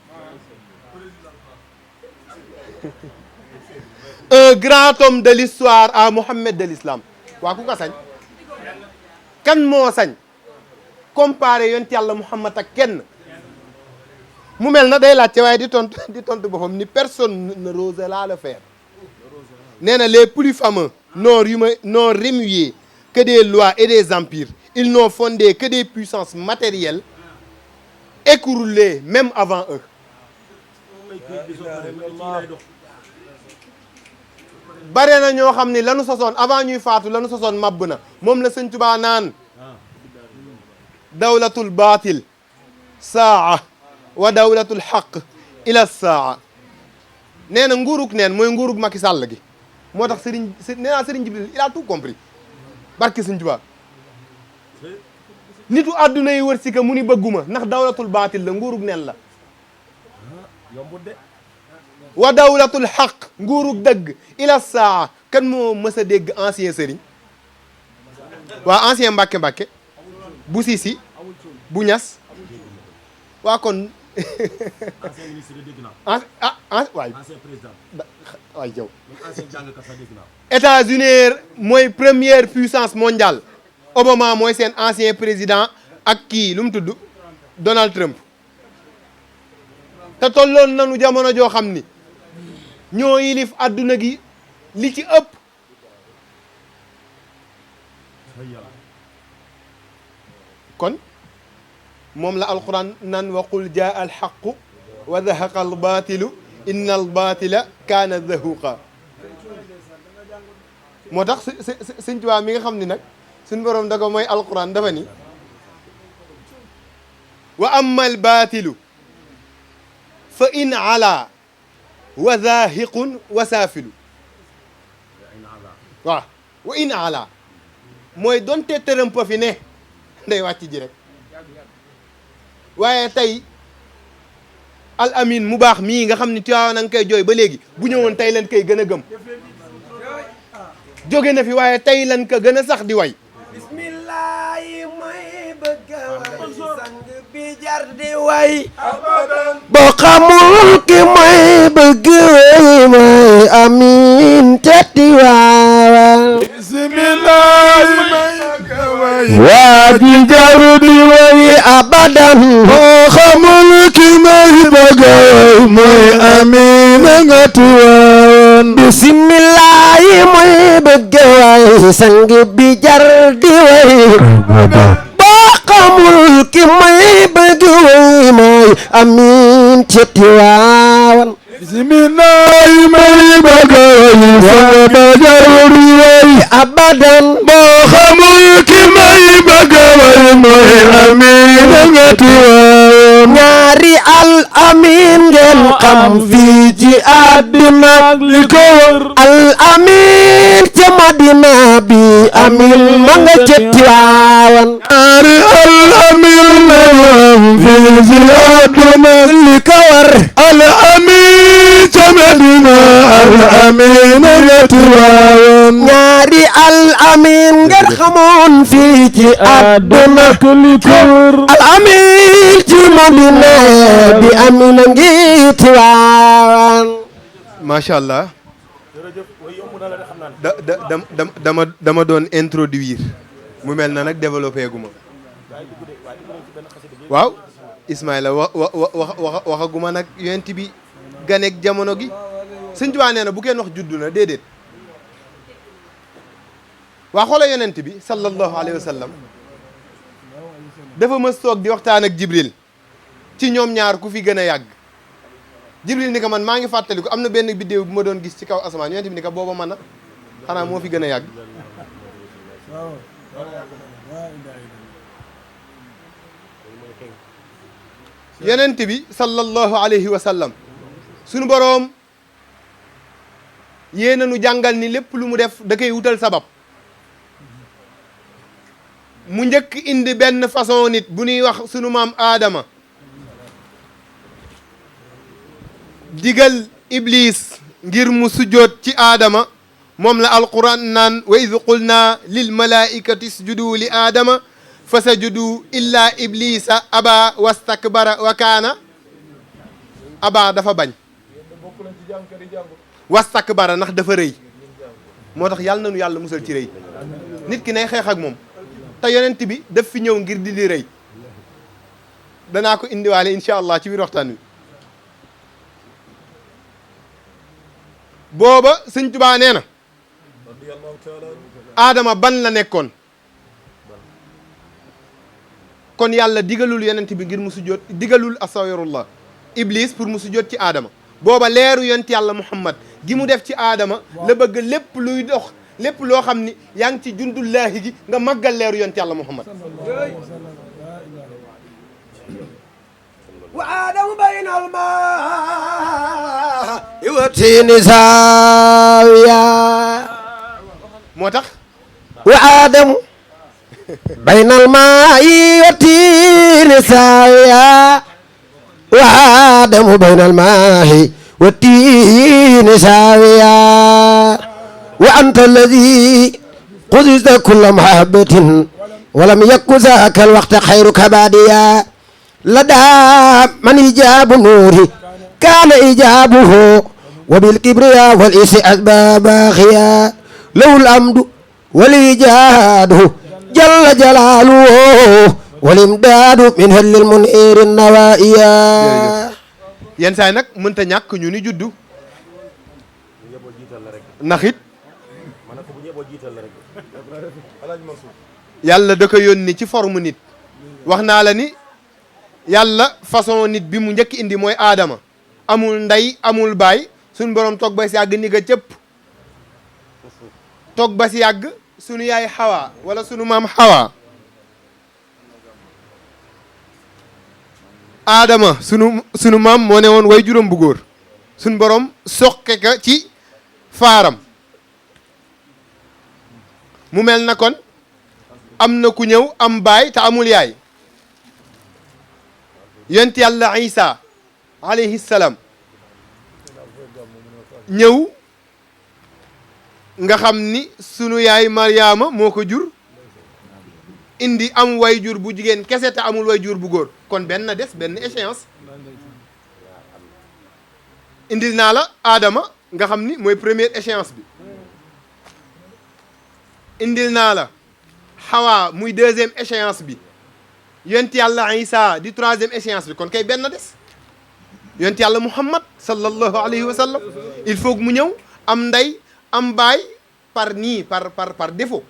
un grand homme de l'histoire à Mohammed de l'islam waa ku ko sañ kan moo sañ comparer yonent yàlla Muhammad ak kenn mu mel na day laajte waaye di tontu boppam ni personne ne n'osera le faire nee na les plus fameux n'ont remué que des lois et des empires ils n'ont fondé que des puissances matérielles écroulées même avant eux bare na ñoo xam ni lanu sosoon avant ñuy faatu lanu sosoon màbb na moom la Sëñ Tuubaa naan dawlatul baatil saa wa dawlatul xaq ila saa nee na nguurug neen mooy nguurug Macky Sall gi moo tax nee naa Serigne Jibril il a tout compris barke Sëñ Tuubaa nitu àdduna yi wër si ka mu ni bëgguma ndax dawlatul baatil la nguurug neen la wa dawlatul xaq nguurug dëgg ila saa kan moo mës a dégg ancien sëriñ waa ancien mbàkke bu Sisi bu Ñas waa kon waay jaw États-Unis mooy première puissance mondiale Obama mooy seen ancien président ak kii lu mu tudd Donald Trump te tolloon nanu jamono joo xam ni ñoo yilif adduna gi li ci ëpp kon moom la alquran nan wa qul jaa alxaqu wa zahaqa albaatilu inna albaatila kaana zahuqa moo tax Sëñ Tuubaa mi nga xam ni nag suñ boroom da ko mooy alquran dafa ni wa amma albaatilu fa in ala wa zahiqun wa saafilu waaw wa in ala mooy donte tërëm pa fi ne nday wàcc ji rek waaye tey al amin mu baax mii nga xam ni Tiwaawan na nga koy jooy ba léegi bu ñëwoon tey lan koy gën a gëm jóge na fi waaye tey lan ko gën a sax di way bismillahi mooy bëgg way sang bi jar di way boo xamul ki mooy bëgg way mooy amin te Tiwaawan bismillahi waa ji jar di way abadan boo xamul ki may bëgg way mooy amin nga Tiwaawan bismillahi mooy bëgg way sang bi jar di way boo xamul ki may bëgg way mooy amin ci Tiwaawan bismillahi may bëgg way sang bi jar di way abadan boo xamul ki may bëgg way mooy amin nga Tiwaawan ñaari al amin ngeen xam fii ci àdduna li ko wër al amin ca Madina bi amin ma nga ca Tiwaawan ñaari al amin ngeen fii ci àdduna li ko wër al amin ca Madina al amin nga Tiwaawan ñaari al amin ngeen xamoon fii ci àdduna li ko wër al amin ci Madina bi amin a ngi Tiwaawan macha allah dama doon introduire mu mel na nag développé gu ma waaw Ismaïla waxaguma nag yonent bi ganeeg jamono gi Sëñ Tuubaa nee na bu kenn wax juddu na déedéet waa xoola yonent bi sallallahu alayhi wa sallam dafa mës toog di waxtaan ak Jibril ci ñoom ñaar ku fi gën a yàgg Jibril ni ko man maa ngi fàttaliku am na benn biddéew bu ma doon gis ci kaw asamaan yonent bi ni ko booba man a xanaa moo fi gën a yàgg yonent bi sallallahu alayhi wa sallam sunu boroom yéena nu jàngal ni lépp lu mu def da koy wutal sabab mu njëkk indi benn façon nit bu ñuy wax sunu maam Aadama digal Iblis ngir mu sujjoot ci Aadama moom la alquran naan wa id qulna lil malaikati isjudu li aadama fa sajudu illa iblisa aba wastakbara wa kaana aba dafa bañ wastakbara ndax dafa rëy moo tax yàlla nañu yàlla musal ci rëy nit ki nay xeex ak moom te yonent bi daf fi ñëw ngir di rëy danaa ko indiwaale incha allah ci biir waxtaan wi booba sëñ Tuubaa nee na aadama ban la nekkoon kon yàlla digalul yonent bi ngir mu sujjóot digalul astagfirullah iblis pour mu sujjóot ci aadama booba leeru yonent yàlla muhammad gi mu def ci aadama la bëgg lépp luy dox lépp loo xam ni yaa ngi ci jundullaahi gi nga màggal leeru yonent yàlla muhammad wa aadamu bayna almaa wa tiini saawiya moo tax wa aadamu bayna almaa wa tiini saawiya wa aadamu bayna almaa wa tiini saawiya wa anta alladi qudista kulla mahabbatin wa lam yakun zaaka alwaqta xayruka baadiya لدى من إجاب نوره كان إجابه وبالكبرياء والإس أسباب باخيا له الأمد والإيجاد جل جلاله والإمداد من هل المنير النوائيا yenn saa yi nag mënta ñàkk ñu ni juddu ndax it yàlla da ko yónni ci forme nit wax naa la ni yàlla façon nit bi mu njëkk indi mooy aadama amul ndey amul baay suñu borom toog ba si yàgg ni ga cëpp toog ba si yàgg sunu yaay xawa wala sunu maam xawa aadama sunu maam moo ne woon way juróom bu góor suñu borom soqe ka ci faaram mu mel na kon am na ku ñëw am baay te amul yaay yonent yàlla Isa alayhi salaam ñëw nga xam ni sunu yaay Mariama moo ko jur indi am way jur bu jigéen kese te amul way jur bu góor kon benn des benn échéance indil naa la Adama nga xam ni mooy première échéance bi indil naa la Hawa muy deuxième échéance bi yonent yàlla Isa di troisième échéance bi kon kay benn des yonent yàlla Muhammad sallallahu alayhi wa sallam il faut que mu ñëw am ndey am baay par nii par défaut.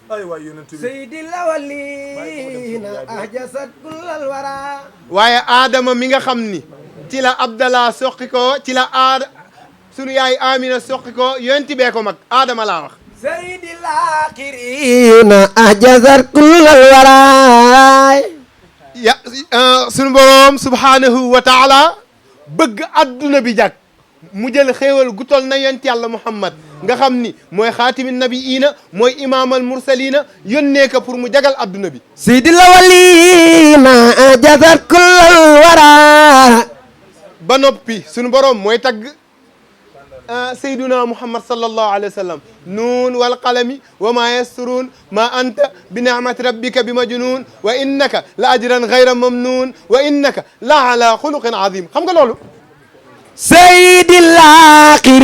ay waay yonent bi sayyidil awwalina ahjasat kullal wara waaye Adama mi nga xam ni ci la Abdallah soqi ko ci la sunu yaay Amina soqi ko yonent bee ko mag Adama laa wax. sayyidil aaxiriina ahjasat kullal wara ya sunu boroom subhaanahu wa taala bëgg adduna bi jàkk mu jël xéewal gu tol na yonent yàlla Muhammad nga xam ni mooy xaatimi nabiyiina mooy imaamal mursaliina yónnee ko pour mu jagal adduna bi. sayyidil awwaliina ahjasat kullal wara ba noppi sunu boroom mooy tagg sayduna Muhammad sallallahu alayhi wa sallam nuun wal qalami wa maa yasturuun maa anta bi ni'mati rabbika bi majnuun wa innaka la ajran ghayra mamnuun wa innaka la ala xuluqin azim xam nga loolu. sayyidil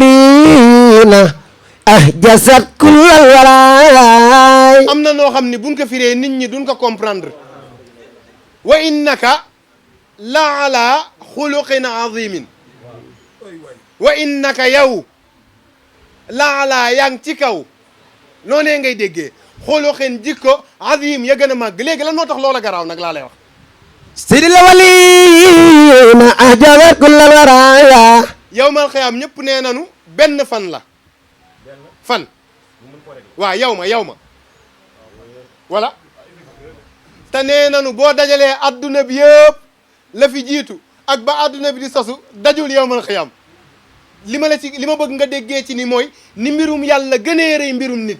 aaxiriina ahjasat kullal wara am na noo xam ne buñ ko firee nit ñi duñ ko comprendre wa innaka la ala xuluqin azimin wa innaka yow laalaa yaa ngi ci kaw noonee ngay déggee xuluqin jikko azim ya gën a màgg léegi lan moo tax loola garaaw nag laa lay wax. sayyidil awwaliina ahjasat kullal wara yawmal xiyaam ñëpp nee nanu benn fan la fan waaw yow ma voilà te nee nanu boo dajalee adduna bi yëpp la fi jiitu ak ba adduna bi di sosu dajul yawmal xiyaam li ma bëgg nga déggee ci ni mooy ni mbirum yàlla gënee rëy mbirum nit.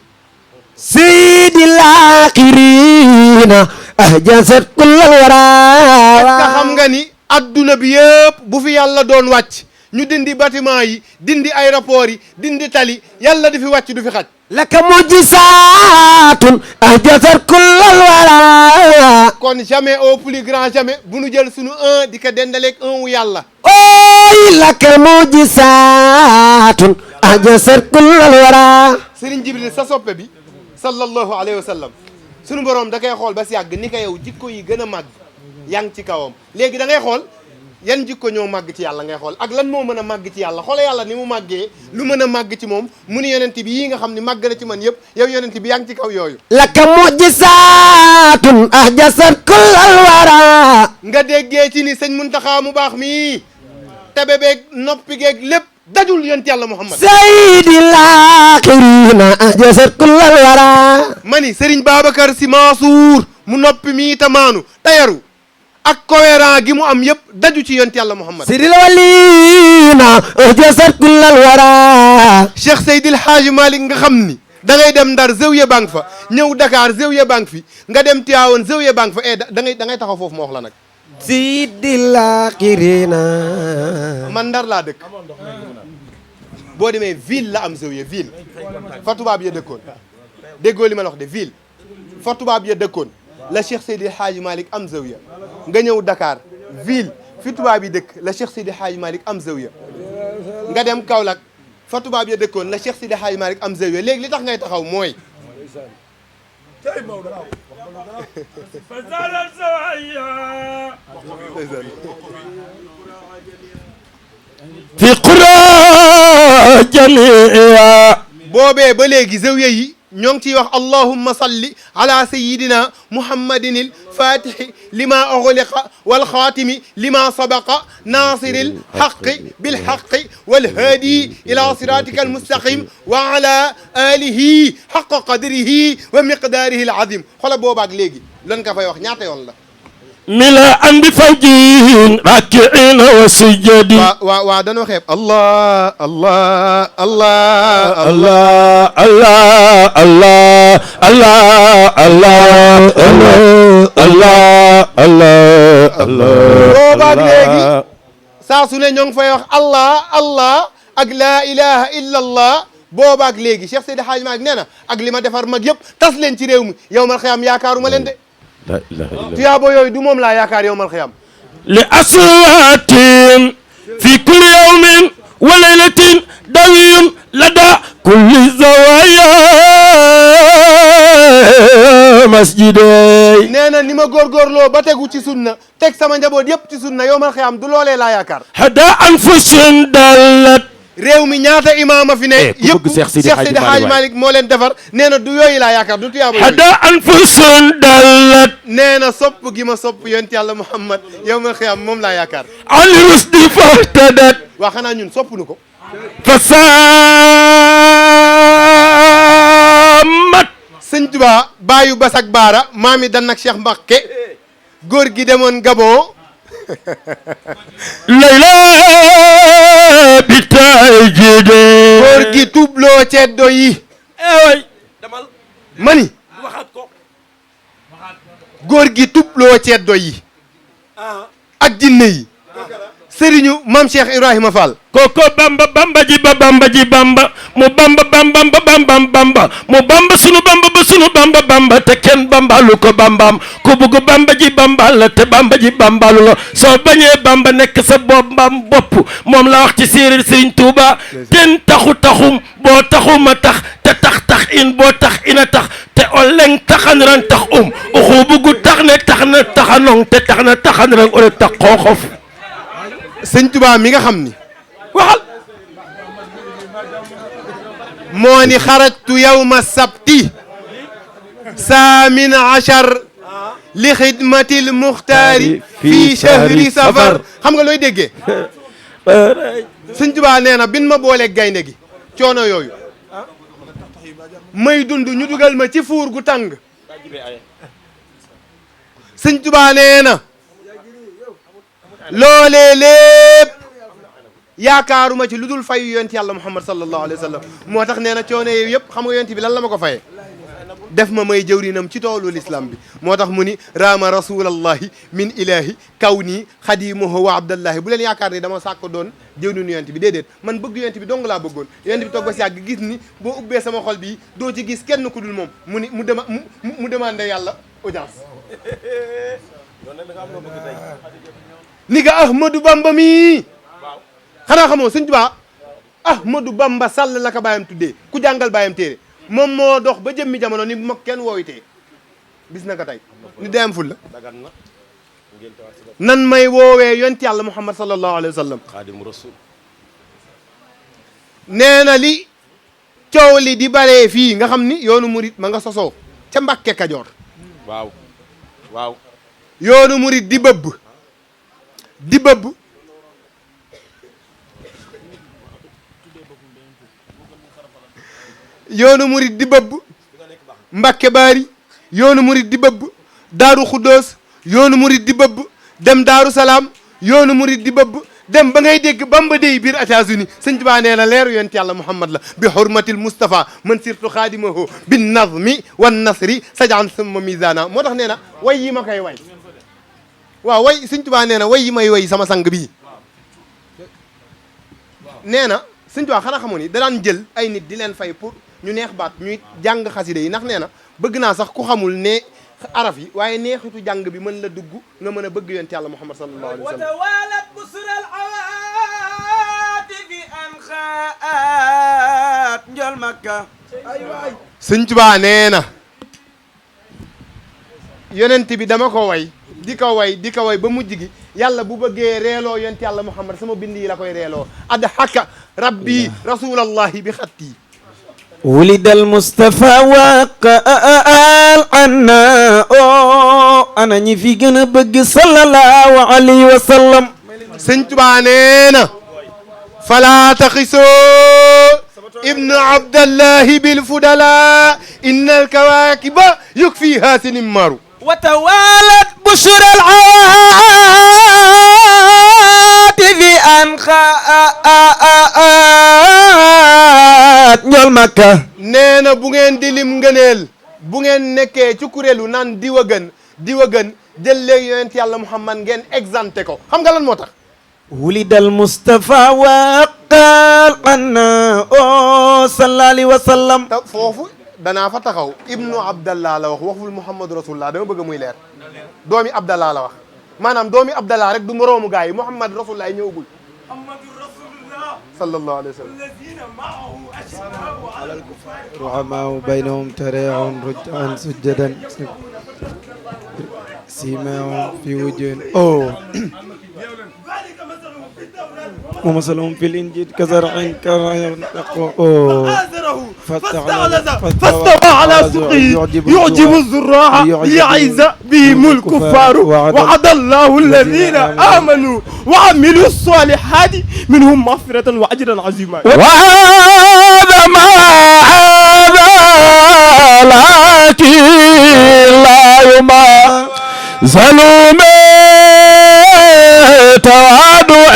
sayyidil aaxiriina ahjasat kullal wara est-ce que xam nga ni adduna bi yëpp bu fi yàlla doon wàcc ñu dindi bâtiment yi dindi aéroport yi dindi tali yàlla di fi wàcc du fi xaj laka mujizatun ahjasat kullal wara kon jamais au plus grand jamais bu nu jël sunu un di ko dendaleeg un wu yàlla oy laka mujizatun ahjasat kullal wara Serigne Jibril sa soppe bi sallallahu alayhi wa sallam sunu borom da koy xool ba si yàgg ni ko yow jikko yi gën a màgg yaa ngi ci kawam léegi da ngay xool yan jikko ñoo màgg ci yàlla ngay xool ak lan moo mën a màgg ci yàlla xoole yàlla ni mu màggee lu mën a màgg ci moom mu ni yonent bi yii nga xam ne màgg na ci man yëpp yow yonent bi yaa ngi ci kaw yooyu laka mujizatun ahjasat kullal wara nga déggee ci ni sëñ Muntaxa mu baax mii tebe beeg noppi geeg lépp dajul yonent yàlla Muhammad sayyidil aaxiriina ahjasat kullal wara mani Serigne Babacar Sy Mansour mu noppi mii tamaanu tayaru ak cohérent gi mu am yëpp daju ci yonent yàlla Muhammad sayyidil waliina ahjasat kullal wara Cheikh Seydil Hadji Malick nga xam ni da ngay dem Ndar Zawiya banque fa ñëw Dakar Zawiya banque fi nga dem Tivaouane Zawiya banque fa da ngay taxaw foofu ma wax la nag sayyidil aaxiriina man Ndar laa dëkk boo demee ville la am Zawiya ville fa tubaab ya dëkkoon déggoo li ma la wax de ville fa tubaab ya dëkkoon la Cheikh Seydil Hadji Malick am Zawiya nga ñëw Dakar ville fi tubaab yi dëkk la Cheikh Seydil Hadji Malick am Zawiya nga dem Kaolack fa tubaab ya dëkkoon la Cheikh Seydil Hadji Malick am Zawiya léegi li tax ngay taxaw mooy fi qura jamia boobee ba léegi Zawiya yi ñoo ngi ciy wax allahumma salli ala sayidina muhammadin il fatihi lima ughliqa wal xaatimi lima sabaqa nasiri l xaqi bil xaqi wal haadi ila siratika al mustaqim wa ala alihi xaqa qadrihi wa miqdaarihi al azim xola boobaak léegi lan ka fay wax ñaata yoon la mila an bi fawjin rakiina wa sujjadi waaw dana waxee allah allah allah Allah Allah Allah Allah Allah Allah Allah Allah boobaak léegi saa su ne ñoo ngi fay wax allah allah ak laa ilaha illa allah boobaak léegi Cheikh Seydi Hadji Malick nee na ak li ma defar mag yëpp tas leen ci réew mi yow mal xiyaam yaakaaruma leen de la ilaha illa tuyaabo yooyu du moom laa yaakaar yow mal xiyaam li aswaatin fi kulli yawmin wa laylatin dawiyun lada kulli zawaya masjiday nee na ni ma góorgóorloo ba tegu ci sunna teg sama njaboot yëpp ci sunna yow mal xiyaam du loolee laa yaakaar hada anfusin dallat réew mi ñaata imaama fi ne ku bëgg Cheikh Seydi Hadji Malick moo leen defar nee na du yooyu laa yaakaar du tuyaabo yooyu hada anfusin dallat nee na sopp gi ma sopp yonent yàlla Muhammad yow mal xiyaam moom laa yaakaar an rusdi fahtadat waa xanaa ñun sopp nu ko fasamat sëñ Tuba baayu Basak Baara maami dan nag Cheikh Mbacké góor gi demoon Gabon layla bitay jide góor gi tubloo ceddo yi mani góor gi tubloo ceddo yi ak jinne yi sëriñu mam Cheikh Ibrahima Fall koko bamba bamba ji ba bamba ji bamba mu bamba bamba bamba bamba mu bamba sunu bamba ba sunu bamba bamba te kenn bambalu ko bambam ku bugg bamba ji bambal la te bamba ji bambalu la soo bañee bamba nekk sa boppam bopp moom la wax ci séeréer Sëriñ Tuuba ten taxum boo taxuma tax te tax in boo tax ina tax te oleng taxan ran tax uxu buggu tax ne tax na taxanong te tax na taxan ran ole tax xooxof sëñ Tuba mi nga xam ni waxal moo ni xarajtu yawma sabti saamin achar li xidmatil muxtaari fii chahri safar xam nga looy déggee sëñ Tuba nee na bin ma boolee gaynde gi coono yooyu may dund ñu dugal ma ci fuur gu tàng sëñ Tuba nee na loolee lépp yaakaaruma ci lu dul fayu yonent yàlla Muhammad sallallahu alayhi wa sallam moo tax nee na coono yooyu yëpp xam nga yonent bi lan la ma ko fayee def ma may jëwrinam ci toolu l'islam bi moo tax mu ni raama rasulallahi min ilahi kaw nii xadimuhu wa abdallahi bu leen yaakaar ni dama sàkk doon jëwrinu yonent bi déedéet man bëgg yonent bi dong laa bëggoon yonent bi toog ba si yàgg gis ni boo ubbee sama xol bi doo ci gis kenn ku dul moom mu ni mu demandé yàlla audience ni nga Ahmadou Bamba mi xanaa xamoo Sëñ Tuubaa Ahmadou Bamba Sall la ko bàyyam tuddee ku jàngal bàyyam téere moom moo dox ba jëmmi jamono ni bu ma kenn woowitee bis na ko tey ni day am ful la nan may woowee yonent yàlla Muhammad sallallahu alayhi wa sallam xaadimu rasul nee na li coow li di baree fii nga xam ni yoonu murit ma nga sosoo ca Mbàkke Kajoor waaw waaw yoonu murit di bëbb yoonu murit di bëbb Mbàkke Baari yoonu murit di bëbb Daaru Xuddoos yoonu murit di bëbb dem Daaru Salaam yoonu murit di bëbb dem ba ngay dégg Bamba dey biir États-Unis Sëñ Tuubaa nee na leeru yonent yàlla Muhammad la bi hurmatil Mustafa man sirtu xaadimahu bin nazmi wan nasri sajan summa misana moo tax nee na way yi ma koy way waaw way Sëñ Tuubaa nee na way yi may way sama sang bii nee na Sëñ Tuubaa xanaa xamoon ni da daan jël ay nit di leen fay pour ñu neex baat ñuy jàng xasida yi ndax nee na bëgg naa sax ku xamul ne araf yi waaye neexitu jàng bi mën la dugg nga mën a bëgg yonent yàlla Muhammad sallallahu alayhi wa sallam watawalat busral awaatifi an xaat njol makka Sëñ Tuubaa nee na yonent bi dama ko way di ko way ba mujj gi yàlla bu bëggee reeloo yonent yàlla Muhammad sama bind yi la koy reeloo adhaka rabbi rasulallahi bi xatti ولد المصطفى وقال عنا أنا ñi fi gën a bëgg sallallahu alayhi wa sallam Sëñ Tuubaa nee na fala taxisoo ibnu abdallahi bilfudala inna alkawakiba yukfiha sinimmaru وتوالت بشرى العواطف أنخاء ñol makka nee na bu ngeen di lim ngëneel bu ngeen nekkee ci kuréelu naan diwa gën jël léegi yonent yàlla Muhammad ngeen exempté ko xam nga lan moo tax ولد المصطفى وقال عنا صلى الله عليه وسلم foofu danaa fa taxaw ibnu abdallah la wax waxul muhammadu rasulullah dama bëgg muy leer doomi abdallah la wax maanaam doomi abdallah rek du moroomu gars yi muhammad rasulullah ñëwagul sallallahu alayhi wa sallam رحماء بينهم تراهم ركعا سجدا سيماهم في وجوه ومثلهم في الإنجيل كزرع فاستوى على سوقه يعجب الزراع ليعز بهم الكفار وعد الله الذين آمنوا وعملوا الصالحات منهم مغفرة وأجرا عظيما وهذا ما هذا لكن لا يمازل تواضع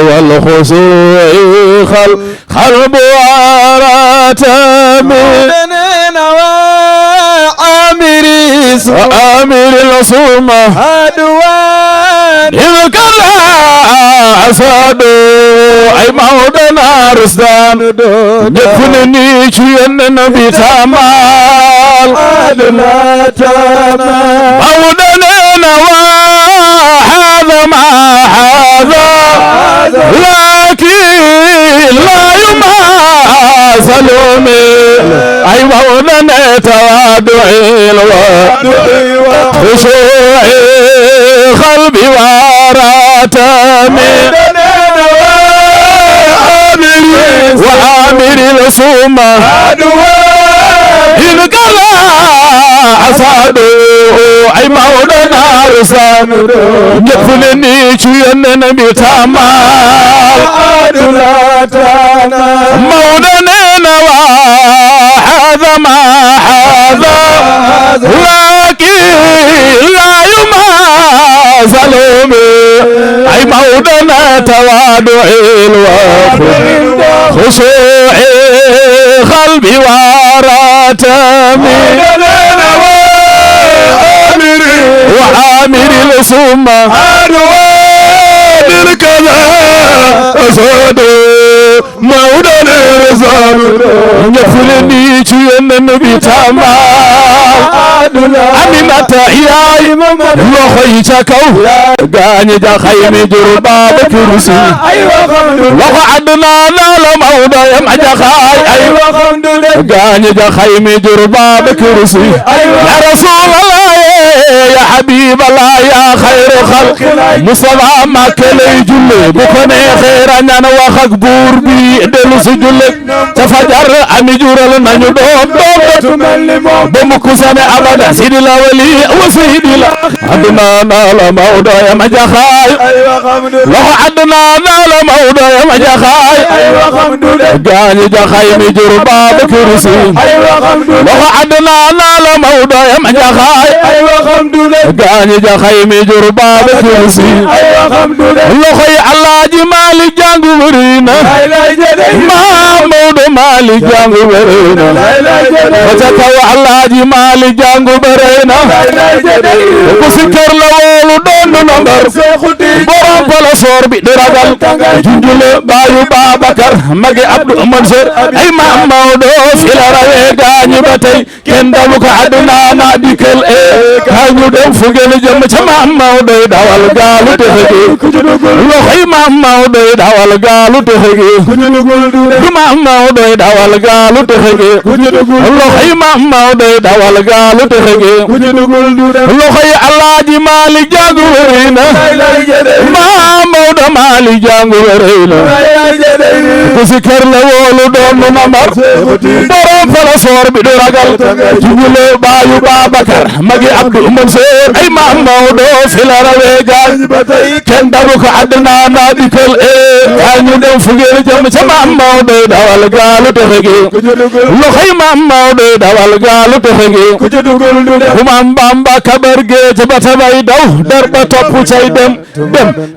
والخشوع خلب وارتم وآمر الصومة إذ كلا أساد أي موضنا رسدان نفنني شيئا نبي تمال موضنا هذا ما هذا لكن لا يماثل أي موضنا تواضع خشوع قلبي وراتم وآمر الصومة إن قال أسعد أي مولانا رسان يدخلني شيئا نبي تمال مولانا هذا ما هذا لكن لا يماثل أي مولانا تواضع الوقت خشوع قلبي وراتم تامي وعامر السمى عدوان كذا أسود مولانا رزان يفلني شيئا النبي تاما أمينة ياي لخي شكو غاني جا خيمي جربا بكرسي وقعدنا نال موضع يما جا خاي غاني جا خيمي جربا بكرسي يا رسول الله يا حبيب الله يا خير خلق مصطفى ما كلي جلي بكوني خير أنا وخك بور بي دلو سجلي تفجر أمي جورل نانيو دوم بمكوساني أبدا سيدي الأولي وسيدي لا عدنا نال موضع يا مجاخاي لو عدنا نال موضع يا مجاخاي غاني جا خيمي جربا بكرسي لو عدنا نال موضع يا مجاخاي غاني جا خيمي جربا بكرسي لخي الله جمالي جانغو مرينا ما مودو مالي جانغو مرينا وتكو الله جمالي جانغو مرينا وسكر لولو دون نمبر borom pala soor bi di ragal junjule baayu Babakar magi Abdou Mansour ay maam Maodo fi la rawee gaañi ba tey kenn dalu ko àdduna na dikel kaay ñu dem fu ngeen jëm ca maam Maodo dawal gaalu texe gi loxoy maam Maodo dawal gaalu texe gi du maam Maodo dawal gaalu texe gi loxoy maam Maodo dawal gaalu texe gi loxoy Alaaji Maalik Jaagu wërina maam Maodo Maalik Jaagu wërina ku si kër la woolu doon nu namar borom fala soor bi du ragal jugule baayu Babakar magi Abdou Mansour ay maam Maodo fi la rawee gaañ kenn dalu ko àdduna na dikkal kaay ñu dem fu ngeen jëm ca maam Maodo dawal gaalu texe gi loxoy maam Maodo dawal gaalu texe gi bu maam Bamba kabar géej ba tabay daw der ba topp cay dem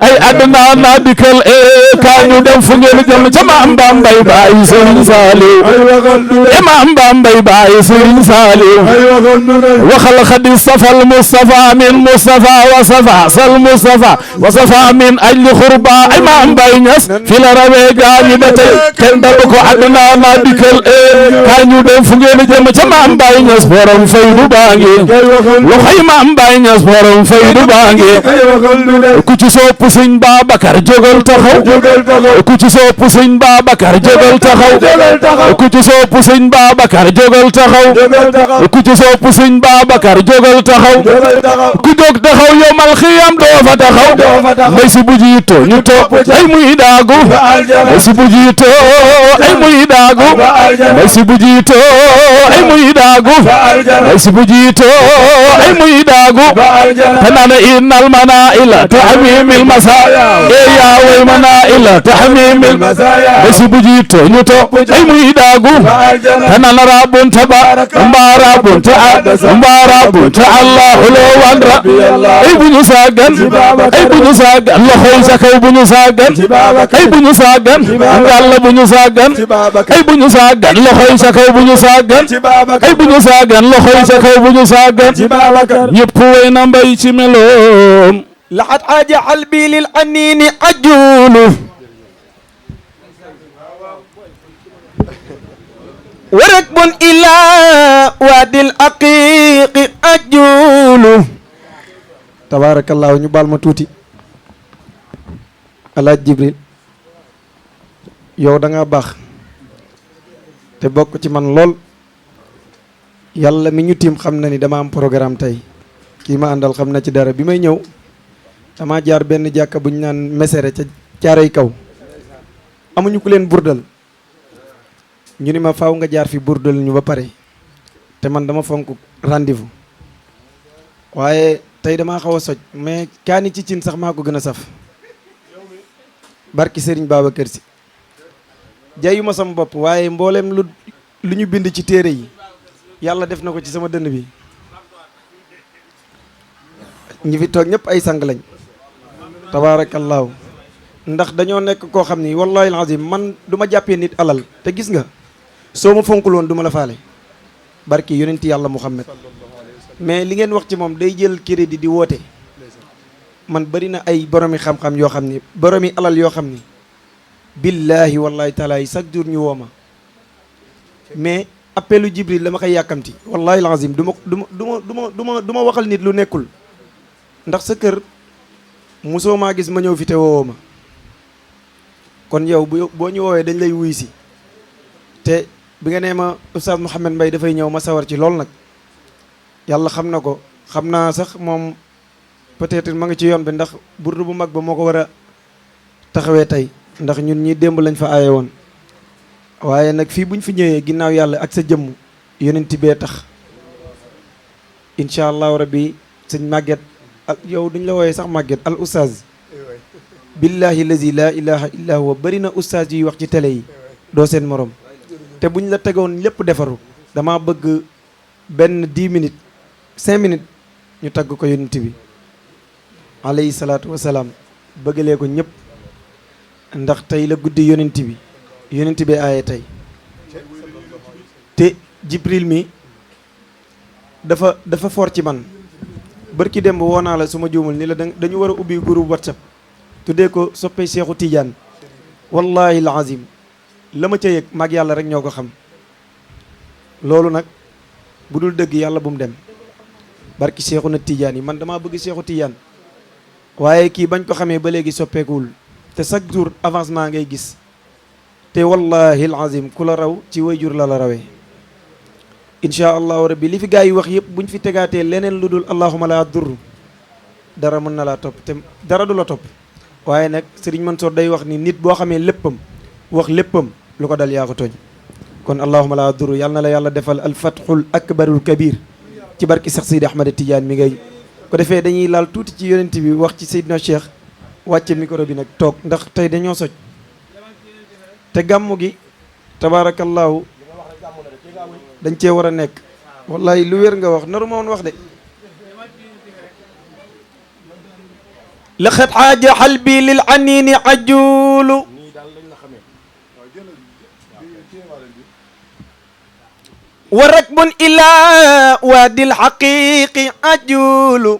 ay àdduna na dikkal kaay ñu dem fu ngeen jëm ca maam Bambay bàyyi Serigne Saliou maam Bambay bàyyi Serigne Saliou waxal xadi safal Mustafa min Mustafa wa safa sal Mustafa wa safa min ajli xurba ay maam Baye Niass fi la rawee gaañi ba tey kenn dalu ko àdduna na dikkal kaay ñu dem fu ngeen jëm ca maam Baye Niass borom faydu baangi loxoy maam Baye Niass borom faydu baangi ku ci sopp Sëñ Babakar jógal taxaw ku ci sopp Sëñ Babakar jógal taxaw ku ci sopp Sëñ Babakar jógal taxaw ku ci sopp Sëñ Babakar jógal taxaw ku jóg taxaw yomal xiyam doo fa taxaw mbay si bu jiito ñu topp ay muy daagu mbay si bu jiito ay muy daagu mbay si bu jiito ay muy daagu mbay si bu jiito ay muy daagu tanana innal manaila tahmimil masaya ya way manaila tahmimil masaya mbay si bu jiito ñu topp ay muy daagu tanana rabbun tabarak mbarabun ta Allah lo wandra ay buñu sagan loxoy sa kaw buñu sagan ay buñu sagan ngalla buñu sagan ay buñu sagan loxoy sa kaw buñu sagan ay buñu sagan loxoy sa kaw buñu sagan ñepp way na mbay ci meloom لقد عاج قلبي للأنين عجول وركب إلى وادي الأقيق أجول تبارك الله نبال متوتي الله جبريل yow da nga bax te bokk ci man lool yàlla mi ñu tiim xam na ni dama am programme tey kii ma àndal xam na ci dara bi may ñëw dama jaar benn jàkka bu ñu naan mesere ca caaray kaw amuñu ku leen burdal ñu ni ma faaw nga jaar fi burdal ñu ba pare te man dama fonk rendez-vous waaye tey damaa xaw a soj mais kaani ci cin sax maa ko gën a saf barki Serigne Babacar Sy jayuma sama bopp waaye mboolem lu ñu bind ci téere yi yàlla def na ko ci sama dënn bi ñi fi toog ñëpp ay sang lañ tabaarakallaahu ndax dañoo nekk koo xam ni wallahi alazim man du ma jàppee nit alal te gis nga soo ma fonkul woon du ma la faale barki yonenti yàlla Muhammad mais li ngeen wax ci moom day jël crédit di woote man bari na ay boromi xam-xam yoo xam ni boromi alal yoo xam ni billahi wallahi taala yi chaque jour ñu woo ma mais appelu Jibril la ma koy yàkkamti wallahi alazim du ma waxal nit lu nekkul ndax sa kër mosoo maa gis ma ñëw fi te woowoo ma kon yow boo ñu woowee dañ lay wuy si te bi nga nee ma Oustaz Mouhamed Mbaye dafay ñëw ma sawar ci lool nag yàlla xam na ko xam naa sax moom peut-être ma ngi ci yoon bi ndax burdu bu mag ba moo ko war a taxawee tey ndax ñun ñi démb lañ fa aaye woon waaye nag fii buñ fi ñëwee ginnaaw yàlla ak sa jëmm yonent bee tax incha allahu rabbi sëñ Maguette ak yow duñ la wooyee sax Maguette al oustaz billahi lazi la ilaha illa huwa bëri na oustaz yuy wax ci télé yi doo seen morom te buñ la tegoon lépp defaru dama bëgg benn 10 minutes 5 minutes ñu tagg ko yonent bi alayhi salaatu wasalaam bëggalee ko ñëpp ndax tey la guddi yonent bi aaye tey te Jibril mi dafa fort ci man bërki dem ba woo naa la su ma juumul ni la dañu war a ubbi groupe WhatsApp tuddee ko soppey Seexu Tidiane wallahi alazim la ma ca yëg maag yàlla rek ñoo ko xam loolu nag bu dul dëgg yàlla bu mu dem barki Seexu na Tidiane yi man damaa bëgg Seexu Tidiane waaye kii bañ ko xamee ba léegi soppeekuwul te chaque jour avancement ngay gis te wallahi alazim ku la raw ci wayjur la rawee incha allahu rabbi li fi gaa yi wax yëpp buñ fi tegaatee leneen lu dul allahuma laa dur dara mën na laa topp te dara du la topp waaye nag Serigne Mansour day wax ni nit boo xamee léppam wax léppam lu ko dal yaa ko tooñ kon allahuma laa dur yàlla na la yàlla defal alfathul akbarul kabir ci barki Seex Seydi Ahmad Tidiane mi ngay ko defee dañuy laal tuuti ci yonent bi wax ci Seydina Cheikh wàcce micro bi nag toog ndax tey dañoo soj te gàmmu gi tabaarakallaahu dañ cee war a nekk wallahi lu wér nga wax naru ma woon wax de laqad xaaja xalbi lil anini ajulu wa rakbun ila waadil xaqiqi ajulu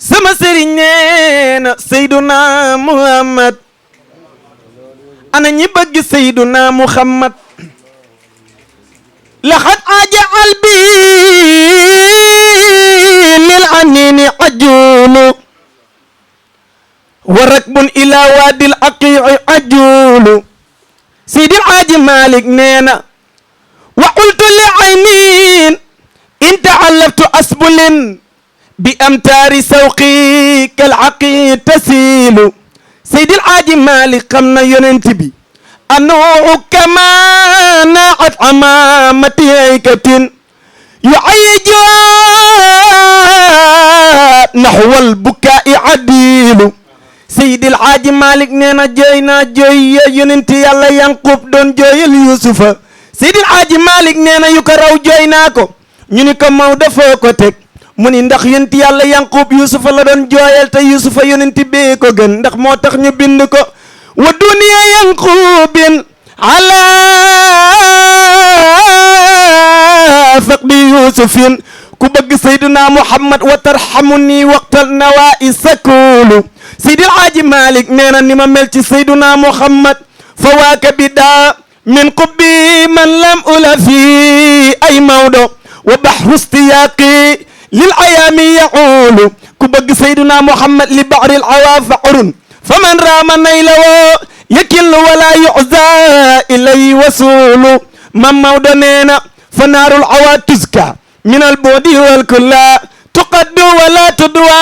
sama sëriñ nee na Seyduna Muhammad ana ñi bëgg Seyduna Muhammad laqad aaja qalbi lil anini ajulu wa rakbun ila waadil aqiici ajulu Seydi Alaaji Malik nee na wa qultu li aynin in taallaftu asbulin bi amtaari sawqi kal aqi tasilu Seydi Alaaji Malik xam na yonent bi anuu kama naat amamati haykatin yuayiju naxwal bukaai adilu Seydi Alaaji Malik nee na jooy naa jooy ya yonenti yàlla Yanqub doon jooyal Yuusufa Seydi Alaaji Malik nee na yu ko raw jooy naa ko ñu ni ko Maodo foo ko teg mu ni ndax yonenti yàlla Yanqub Yuusufa la doon jooyal te Yuusufa yonenti bee ko gën ndax moo tax ñu bind ko wa duniya Yanqubin ala faqdi Yuusufin ku bëgg Seydina Muhammad wa tarhamuni waqtal nawaa'i sakulu Seydi Alaaji Malik nee na ni ma mel ci Seydina Muhammad fa waaka bida min qubbi man lam ula fi ay Maodo wa bahru istiyaaqi lil ayaami yaulu ku bëgg Seydina Muhammad li bahri al awa faurun fa man raama naylawo yakillu wala yuza ilay wasulu mam Maodo nee na fa naarul awa tuska min al boodi wal kulla tuqaddu wala tudwa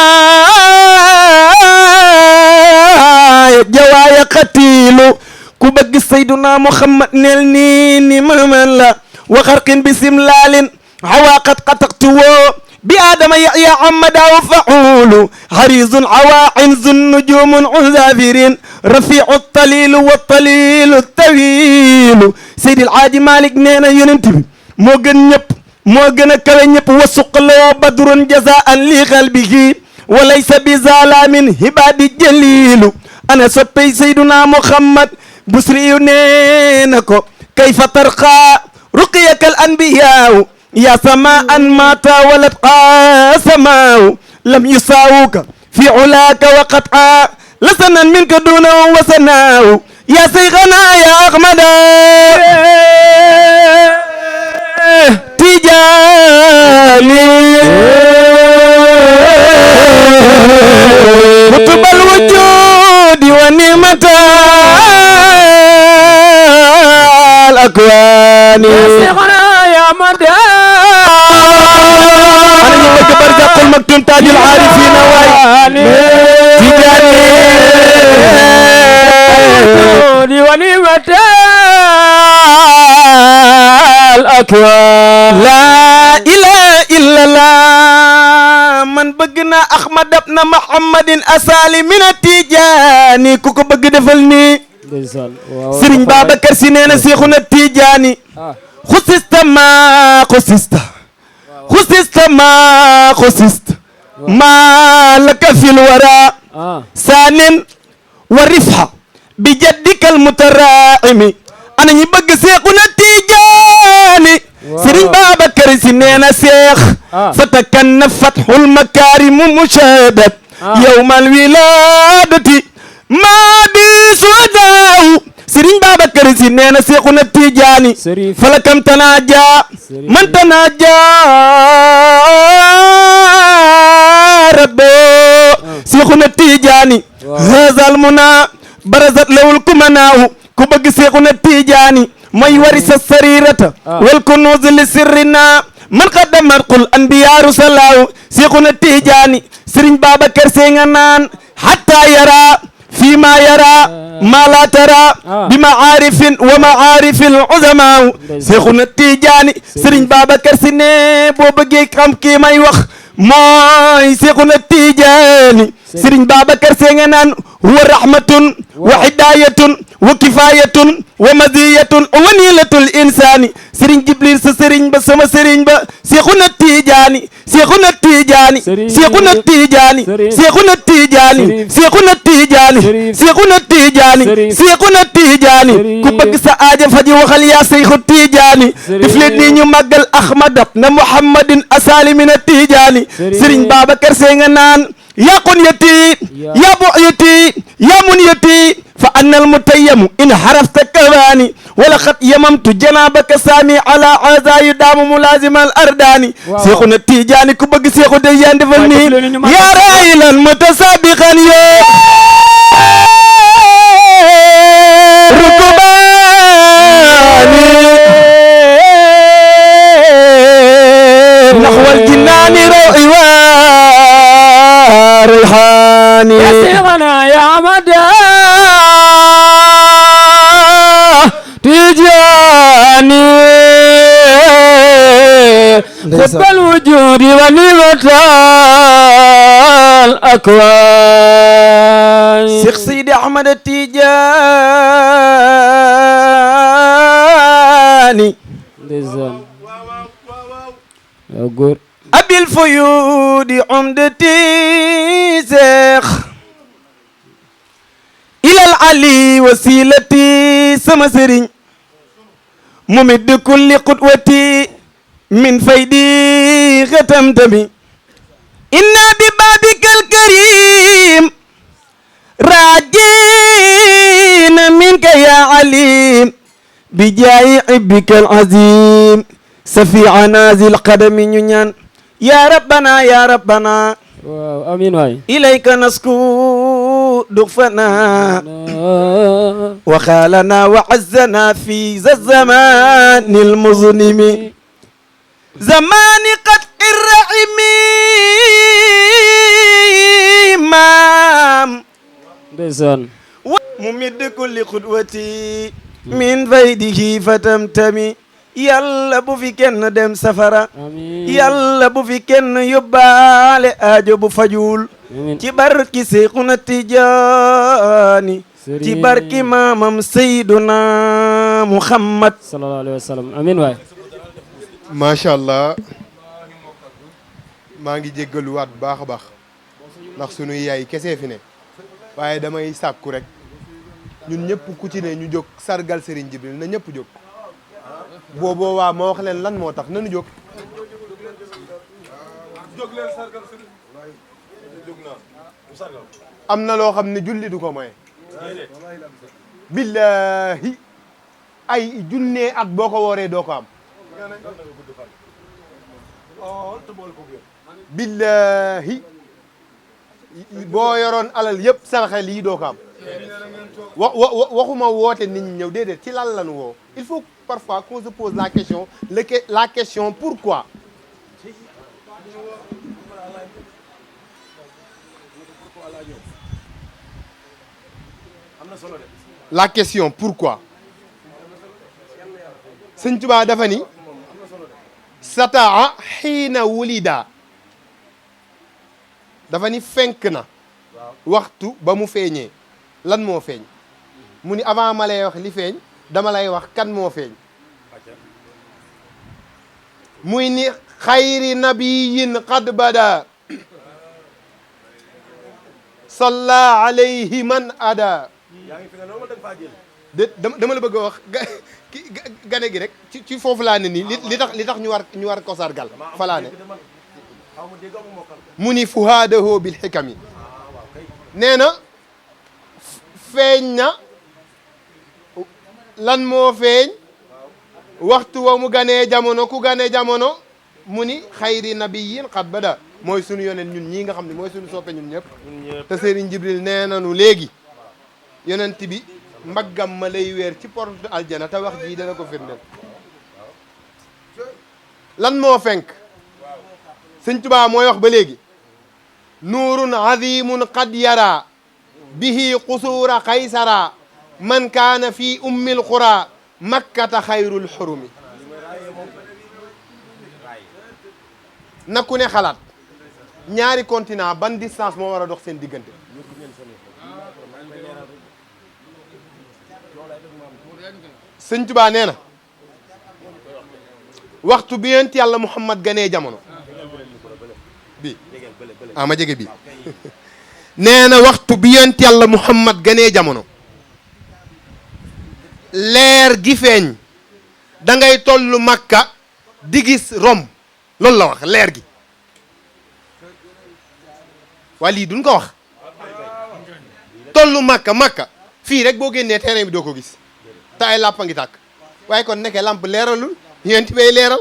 jawaaya qatilu ku bëgg Seydina Muhammad neel nii ni maman la wa xarqin bi simlaalin awaqat qataqtuwo bi adama ya amadaw faulu harizun awain zun nujumun uzafirin rafiu talilu wa talilu tawilu Seydi Alaaji Malik nee na yonent bi moo gën ñëpp moo gën a kawe ñëpp wa suqaloo badrun jazaan li qalbihi wa laysa bi zalamin hibadi jalilu ana soppey Seydina Muhammad busri yu nee na ko kayfa tarqa رقيك الأنبياء يا سماء ما تاولت قاسماء لم يساووك في علاك وقطعا لسنا منك دونه وسناء يا سيغنا يا أحمد تجاني كتب الوجود ونعمة الأكوان يا شيخنا يا مدى أنا يوم برزق المكتوم تاج العارفين واي تجاني ونعمة الأكوان لا إله إلا الله من بغنا أحمد ابن محمد أسالي من التيجاني كوكو بغ دفلني سيرين بابكر سي نينا شيخنا التيجاني خصست ما خصست خصست ما خصست ما لك في الورى سان ورفحة بجدك المتراعم أنا يبغ شيخنا التيجاني سيرين بابكر سي نينا شيخ فتكن فتح المكارم مشاهدة يوم الولادة ما بي سوداو سيرين بابكر سي نينا شيخنا التيجاني فلكم تناجى من تناجى ربو شيخنا التيجاني هذا المنى برزت له الكمناو كبغ شيخنا التيجاني ما يورث السريرة والكنوز لسرنا من قدم القل أنبياء رسله شيخنا التيجاني سيرين بابكر سيغنان حتى يرى فيما يرى ما لا ترى بمعارف ومعارف العظماء شيخنا التيجاني سيرين بابكر سيني بو بغي خام كي ماي واخ موي شيخنا التيجاني سيرين بابكر سيغنان هو رحمة وهداية وكفاية ومزية ونيلة الإنسان سيرين جبريل سيرين بسما سيرين با شيخنا التيجاني شيخنا التيجاني شيخنا التيجاني شيخنا التيجاني شيخنا التيجاني شيخنا التيجاني شيخنا التيجاني كبك ساجة فجي وخل يا شيخ التيجاني تفلتني ني ماغال احمد بن محمد اسالي من التيجاني سيرين بابكر سيغنان يا قنيتي يا بؤيتي يا منيتي فأنا المتيم إن حرفت كواني ولقد يممت جنابك سامي على عزا يدام ملازم الأرداني شيخنا التيجاني كبق شيخ ديان دفلني يا رايلا متسابقا يا ركباني نحو الجنان روعي وريحاني يا شيخنا يا مدى تجاني خطب الوجود ونعمة الأكوان شيخ سيدي أحمد التيجاني أبي الفيود عمدتي شيخ إلى العلي وسيلتي سمسرين ممد كل قدوتي من فيدي ختمتمي إنا ببابك الكريم راجين منك يا عليم بجاي عبك العظيم سفيع نازل قدم ينان يا ربنا يا ربنا آمين واي إليك نسكو دفنا وخالنا وعزنا في ذا الزمان المظلم زمان قطع الرحم مام ممد كل قدوتي من فيده فتمتمي yàlla bu fi kenn dem safara yàlla bu fi kenn yóbbaale aajo bu fajul ci barki Seexuna Tijaani ci barki maamam Seyduna Muhammad sallallahu alayhi wa sallam amiin waay macha allah maa ngi jéggaluwaat bu baax a baax ndax sunu yaay kese fi ne waaye damay sàkku rek ñun ñëpp ku ci ne ñu jóg sargal Serigne Djibril na ñëpp jóg booboo waa ma wax leen lan moo tax nanu jóg jóg leen sargal sëriñ jóg naa mu sargal am na loo xam ne julli du ko moye billahi ay junnee at boo ko wooree doo ko am billahi boo yoroon alal yëpp saraxe lii doo ko am waxuma woote nit ñi ñëw déedéet ci lan lañu woo il faut parfois qu'on se pose la question pourquoi la question pourquoi Sëñ Tuubaa dafa ni sataa xiina wulida dafa ni fenk na waxtu ba mu feeñee lan moo feeñ mu ni avant ma lay wax li feeñ dama lay wax kan moo feeñ muy ni xayri nabiyin qad bada salla alayhi man ada dama la bëgg a wax gane gi rek ci foofu laa ne nii li tax ñu war ko sargal fa laa ne mu ni fuhaadahu bil xikami nee na feeñ na lan moo feeñ waxtu wa mu ganee jamono ku ganee jamono mu ni xayri nabiyin xat bada mooy sunu yonent ñun ñii nga xam ne mooy sunu soppe ñun ñëpp te Serigne Jibril nee nanu léegi yonent bi mbaggam ma lay weer ci porte aljana te wax jii dana ko firndeel lan moo fenk Sëñ Tuubaa mooy wax ba léegi nuurun azimun qad yara bihi qusuura qaysara man kaana fi ummil qura makkata xayrul xurumi na ku ne xalaat ñaari continent ban distance moo war a dox seen diggante Sëñ Tuubaa nee na waxtu bi yonent yàlla Muhammad ganee jamono bi ma jege bi nee na waxtu bi yonent yàlla Muhammad ganee jamono leer gi feeñ da ngay tollu Makka di gis Rome loolu la wax leer gi waa lii duñ ko wax tollu Makka fii rek boo génnee terrain bi doo ko gis te ay làmp a ngi tàkk waaye kon nekkee lamp leeralul yonent bay leeral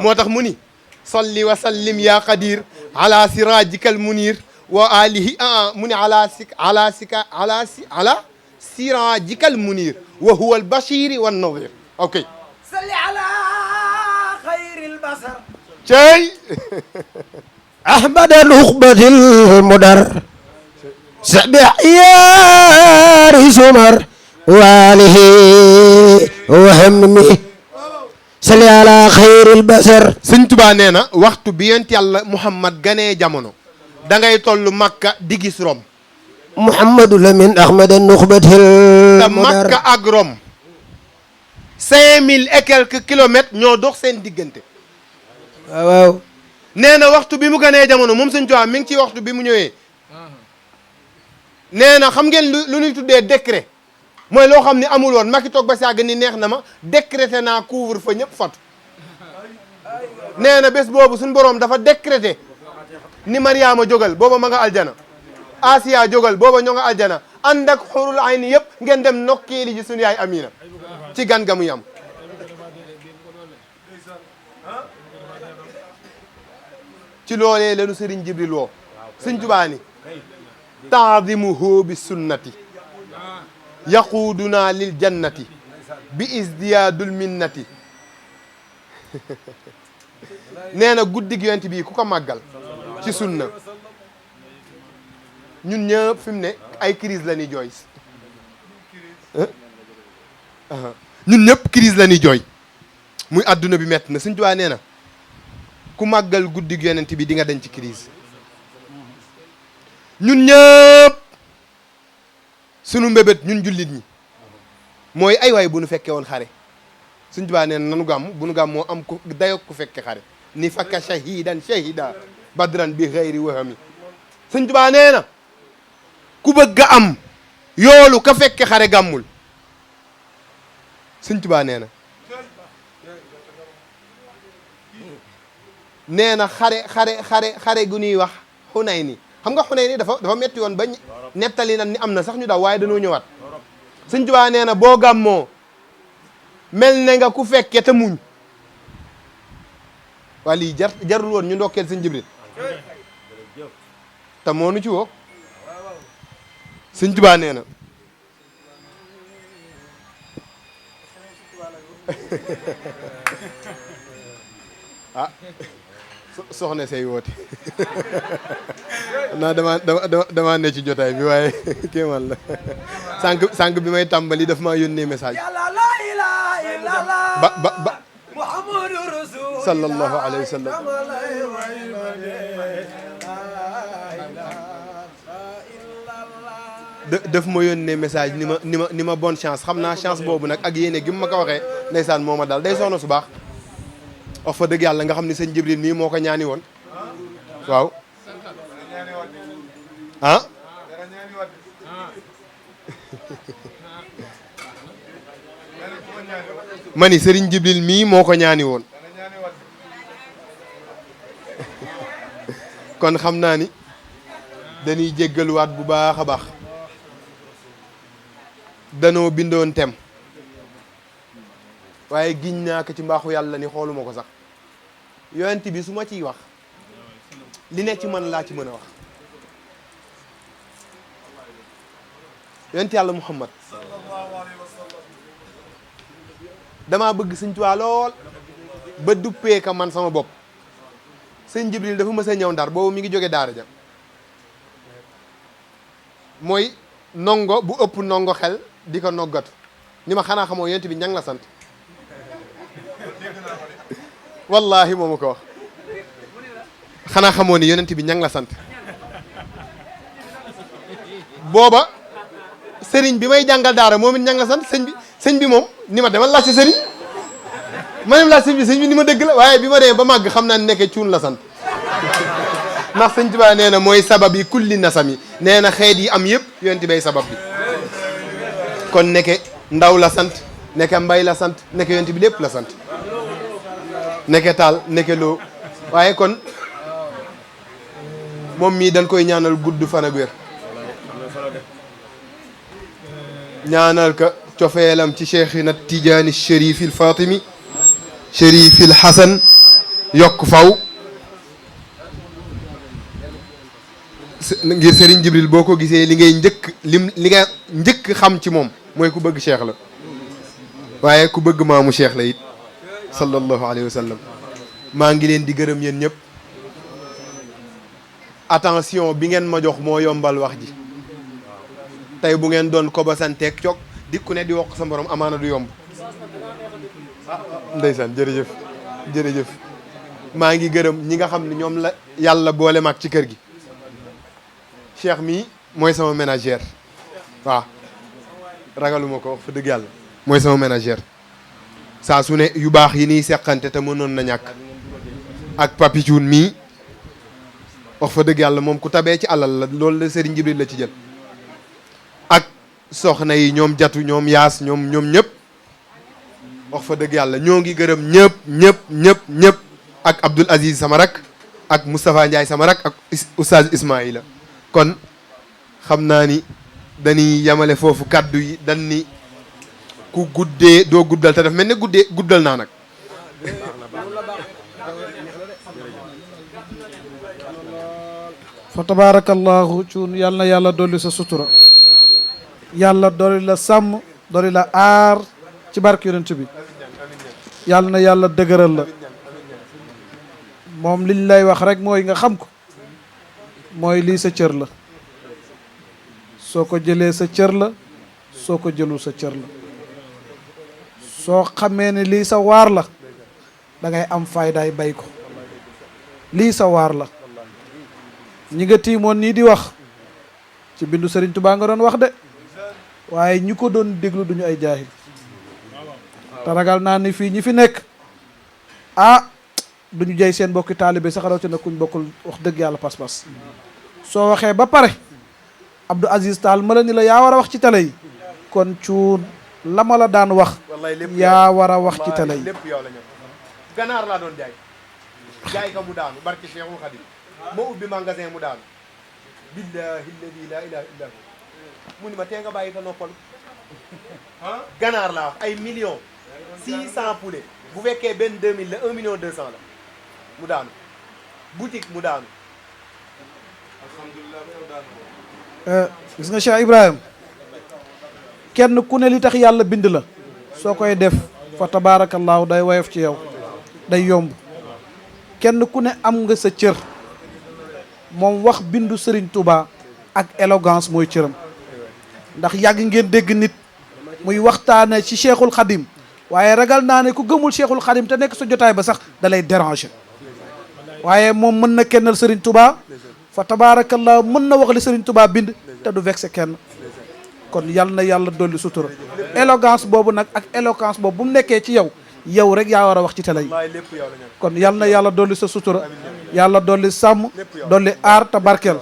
moo tax mu ni salli wa sallim ya qadir ala sirajikal munir wa alihi mu ni ala sirajikal munir wa huwa al bashir wan nadir ok salli ala khairil basar cey ahmad nukhbatil mudar sabi yaari sumar waalihi wa hammi salli ala xayril basar Sëñ Tuubaa nee na waxtu bi yonent yàlla Muhammad ganee jamono da ngay toll Makka di gis Rom Muhammadu Lamin Ahmad nuxbatil te Makka ak Rom 5000 et quelques kilomètres ñoo dox seen diggante waaw nee na waxtu bi mu ganee jamono moom Sëñ Tuubaa mi ngi ci waxtu bi mu ñëwee nee na xam ngeen lu ñuy tuddee décret mooy loo xam ne amul woon Macky toog ba sàgg ni neex na ma décrété naa couvre-feu ñëpp fatu nee na bés boobu suñu boroom dafa décrété ni Mariama jógal booba ma nga aljana Asiya jógal booba ñoo nga aljana ànd ak xurul ayni yëpp ngeen dem nokkeeli ji suñu yaay Amina ci gan ga muy am ci loolee lanu Sëriñ Jibril woo Sëñ Tuubaa ni taadimuhu bi sunnati yaquuduna lil jannati bi isdiyaadul minnati nee na guddig yonent bii ku ko màggal ci sunna ñun ñëpp fi mu ne ay crise la ñuy jooy ñun ñëpp crise la ñuy jooy muy adduna bi metti na Sëñ Tuubaa nee na ku màggal guddig yonent bi di nga denc crise ñun ñëpp sunu mbébét ñun jullit ñi mooy ay waay bu nu fekkee woon xare Sëñ Tuubaa nee na nanu gàmm bu nu gàmm moo am ku dayo ku fekke xare ni fakka shahidan shahida badran bi xayri wahami Sëñ Tuubaa nee na ku bëgg a am yoolu ka fekke xare gàmmul Sëñ Tuubaa nee na xare gu ñuy wax Xunayni xam nga Xunayni dafa metti woon ba nettali na ni am na sax ñu daw waaye dañoo ñëwaat Sëñ Tuubaa nee na boo gàmmoo mel ne nga ku fekke te muñ waa lii jarul woon ñu ndokkeel Sëñ Jibril te moo nu ci woo Sëñ Tuubaa nee na ah soxna say woote naa dama ne ci jotaay bi waaye kéemaan la sànq bi may tàmbali daf maa yónnee message ba sallallahu alayhi wa sallam daf ma yónnee message ni ma bonne chance xam naa chance boobu nag ak yéene gi ma ko waxee ndeysaan moo ma dal day soxna su baax wax fa dëgg yàlla nga xam ni sëñ Jibril mii moo ko ñaani woon waaw ah ma ni sëriñ Jibril mii moo ko ñaani woon kon xam naa ni dañuy jéggaluwaat bu baax a baax danoo bindoon tem waaye giñ naa ko ci mbaaxu yàlla ni xooluma ko sax yonent bi su ma ciy wax li nekk ci man laa ci mën a wax yonent yàlla Muhammad damaa bëgg Sëñ Tuubaa lool ba duppee ka man sama bopp sëñ Jibril dafa mës a ñëw Ndar boobu mi ngi jóge daara ja mooy nongo bu ëpp nongo xel di ko noggatu ni ma xanaa xamoo yonent bi ñang la sant wallahi moo ma ko wax xanaa xamoo ni yonent bi ñang la sant booba sëriñ bi may jàngal daara moom it ñang la sant sëñ bi moom ni ma demal laaj si sëriñ ma dem laaj sëñ bi ni ma dëgg la waaye bi ma demee ba màgg xam naa ne nekkee cuun la sant ndax Sëñ Tuubaa nee na mooy sabab yi kulli nasami nee na xeet yi am yëpp yonent bay sabab bi kon nekke ndaw la sant nekke mbay la sant nekke yonent bi lépp la sant nekke taal nekke loo waaye kon moom mii dañ koy ñaanal gudd fan ak wér ñaanal ka cofeelam ci cheikhina Tijaani Chérifil Fatimi Chérifil Hasan yokk faw ngir Serigne Jibril boo ko gisee li nga njëkk xam ci moom mooy ku bëgg cheikh la waaye ku bëgg maamu cheikh la it sallallahu alayhi wa sallam maa ngi leen di gërëm yéen ñëpp attention bi ngeen ma jox moo yombal wax ji tey bu ngeen doon ko ba santeeg cog dikku ne di wokk sa borom amaana du yomb ndeysaan jërëjëf maa ngi gërëm ñi nga xam ne ñoom la yàlla boole maag ci kër gi cheikh mii mooy sama ménagère waaw ragaluma ko wax fa dëgg yàlla mooy sama ménagère saa su ne yu baax yi niy seqante te mënoon na ñàkk ak papi cuun mii wax fa dëgg yàlla moom ku tabee ci alal la loolu la Serigne Jibril la ci jël ak soxna yi ñoom jatu ñoom yaas ñoom ñëpp wax fa dëgg yàlla ñoo ngi gërëm ñëpp ak Abdoul Aziz sama rak ak Moustapha Ndiaye sama rak ak Oustaz Ismaïla kon xam naa ni dañuy yamale foofu kàddu yi dañ ni ku guddee doo guddal te daf mel ne guddal naa nag fa tabarakallahu cuun yal na yàlla dolli sa sutura yàlla dolli la sàmm dolli la aar ci barke yonent bi yal na yàlla dëgëral la moom liñ lay wax rek mooy nga xam ko mooy lii sa cër la soo ko jëlee sa cër la soo ko jëlul sa cër la soo xamee ne lii sa waar la da ngay am faydaay bay ko lii sa waar la ñi nga tiimoon nii di wax ci bindu Serigne Touba nga doon wax de waaye ñi ko doon déglu duñu ay jaahil te ragal naa ni fii ñi fi nekk duñu jay seen mbokki taalibe sax rawatina kuñ bokkul wax dëgg yàlla pas-pas soo waxee ba pare Abdou Aziz Tall ma la ni la yaa war a wax ci télé yi kon cuun la ma la daan wax wallaay lépp yaa war a wax ci télé yi. lépp yow la ñam ganaar laa doon jaay ka mu daanu barke Cheikhul Khadim ma ubbi magasin mu daanu billahi alladi la ilaha illa hu mu ni ma tee nga bàyyi ta noppalu ganaar laa wax ay millions 600 poulet bu fekkee benn 2000 la 1 million 200 la mu daanu boutique mu daanu gis nga Cheikh Ibrahim kenn ku ne li tax yàlla bind la soo koy def fa tabaarakallaahu day woyof ci yow day yomb kenn ku ne am nga sa cër moom wax bindu Serigne Touba ak élégance mooy cëram ndax yàgg ngeen dégg nit muy waxtaane ci Cheikhul Khadim waaye ragal naa ne ku gëmul Cheikhul Khadim te nekk sa jotaay ba sax da lay déranger waaye moom mën na kennal Serigne Touba fa tabaarakallaahu mën na wax li Serigne Touba bind te du vexé kenn kon yal na yàlla dolli sutura élégance boobu nag ak éloquence boobu bu mu nekkee ci yow yow rek yaa war a wax ci télé yi kon yal na yàlla dolli sa sutura yàlla dolli sàmm dolli aar te barkeel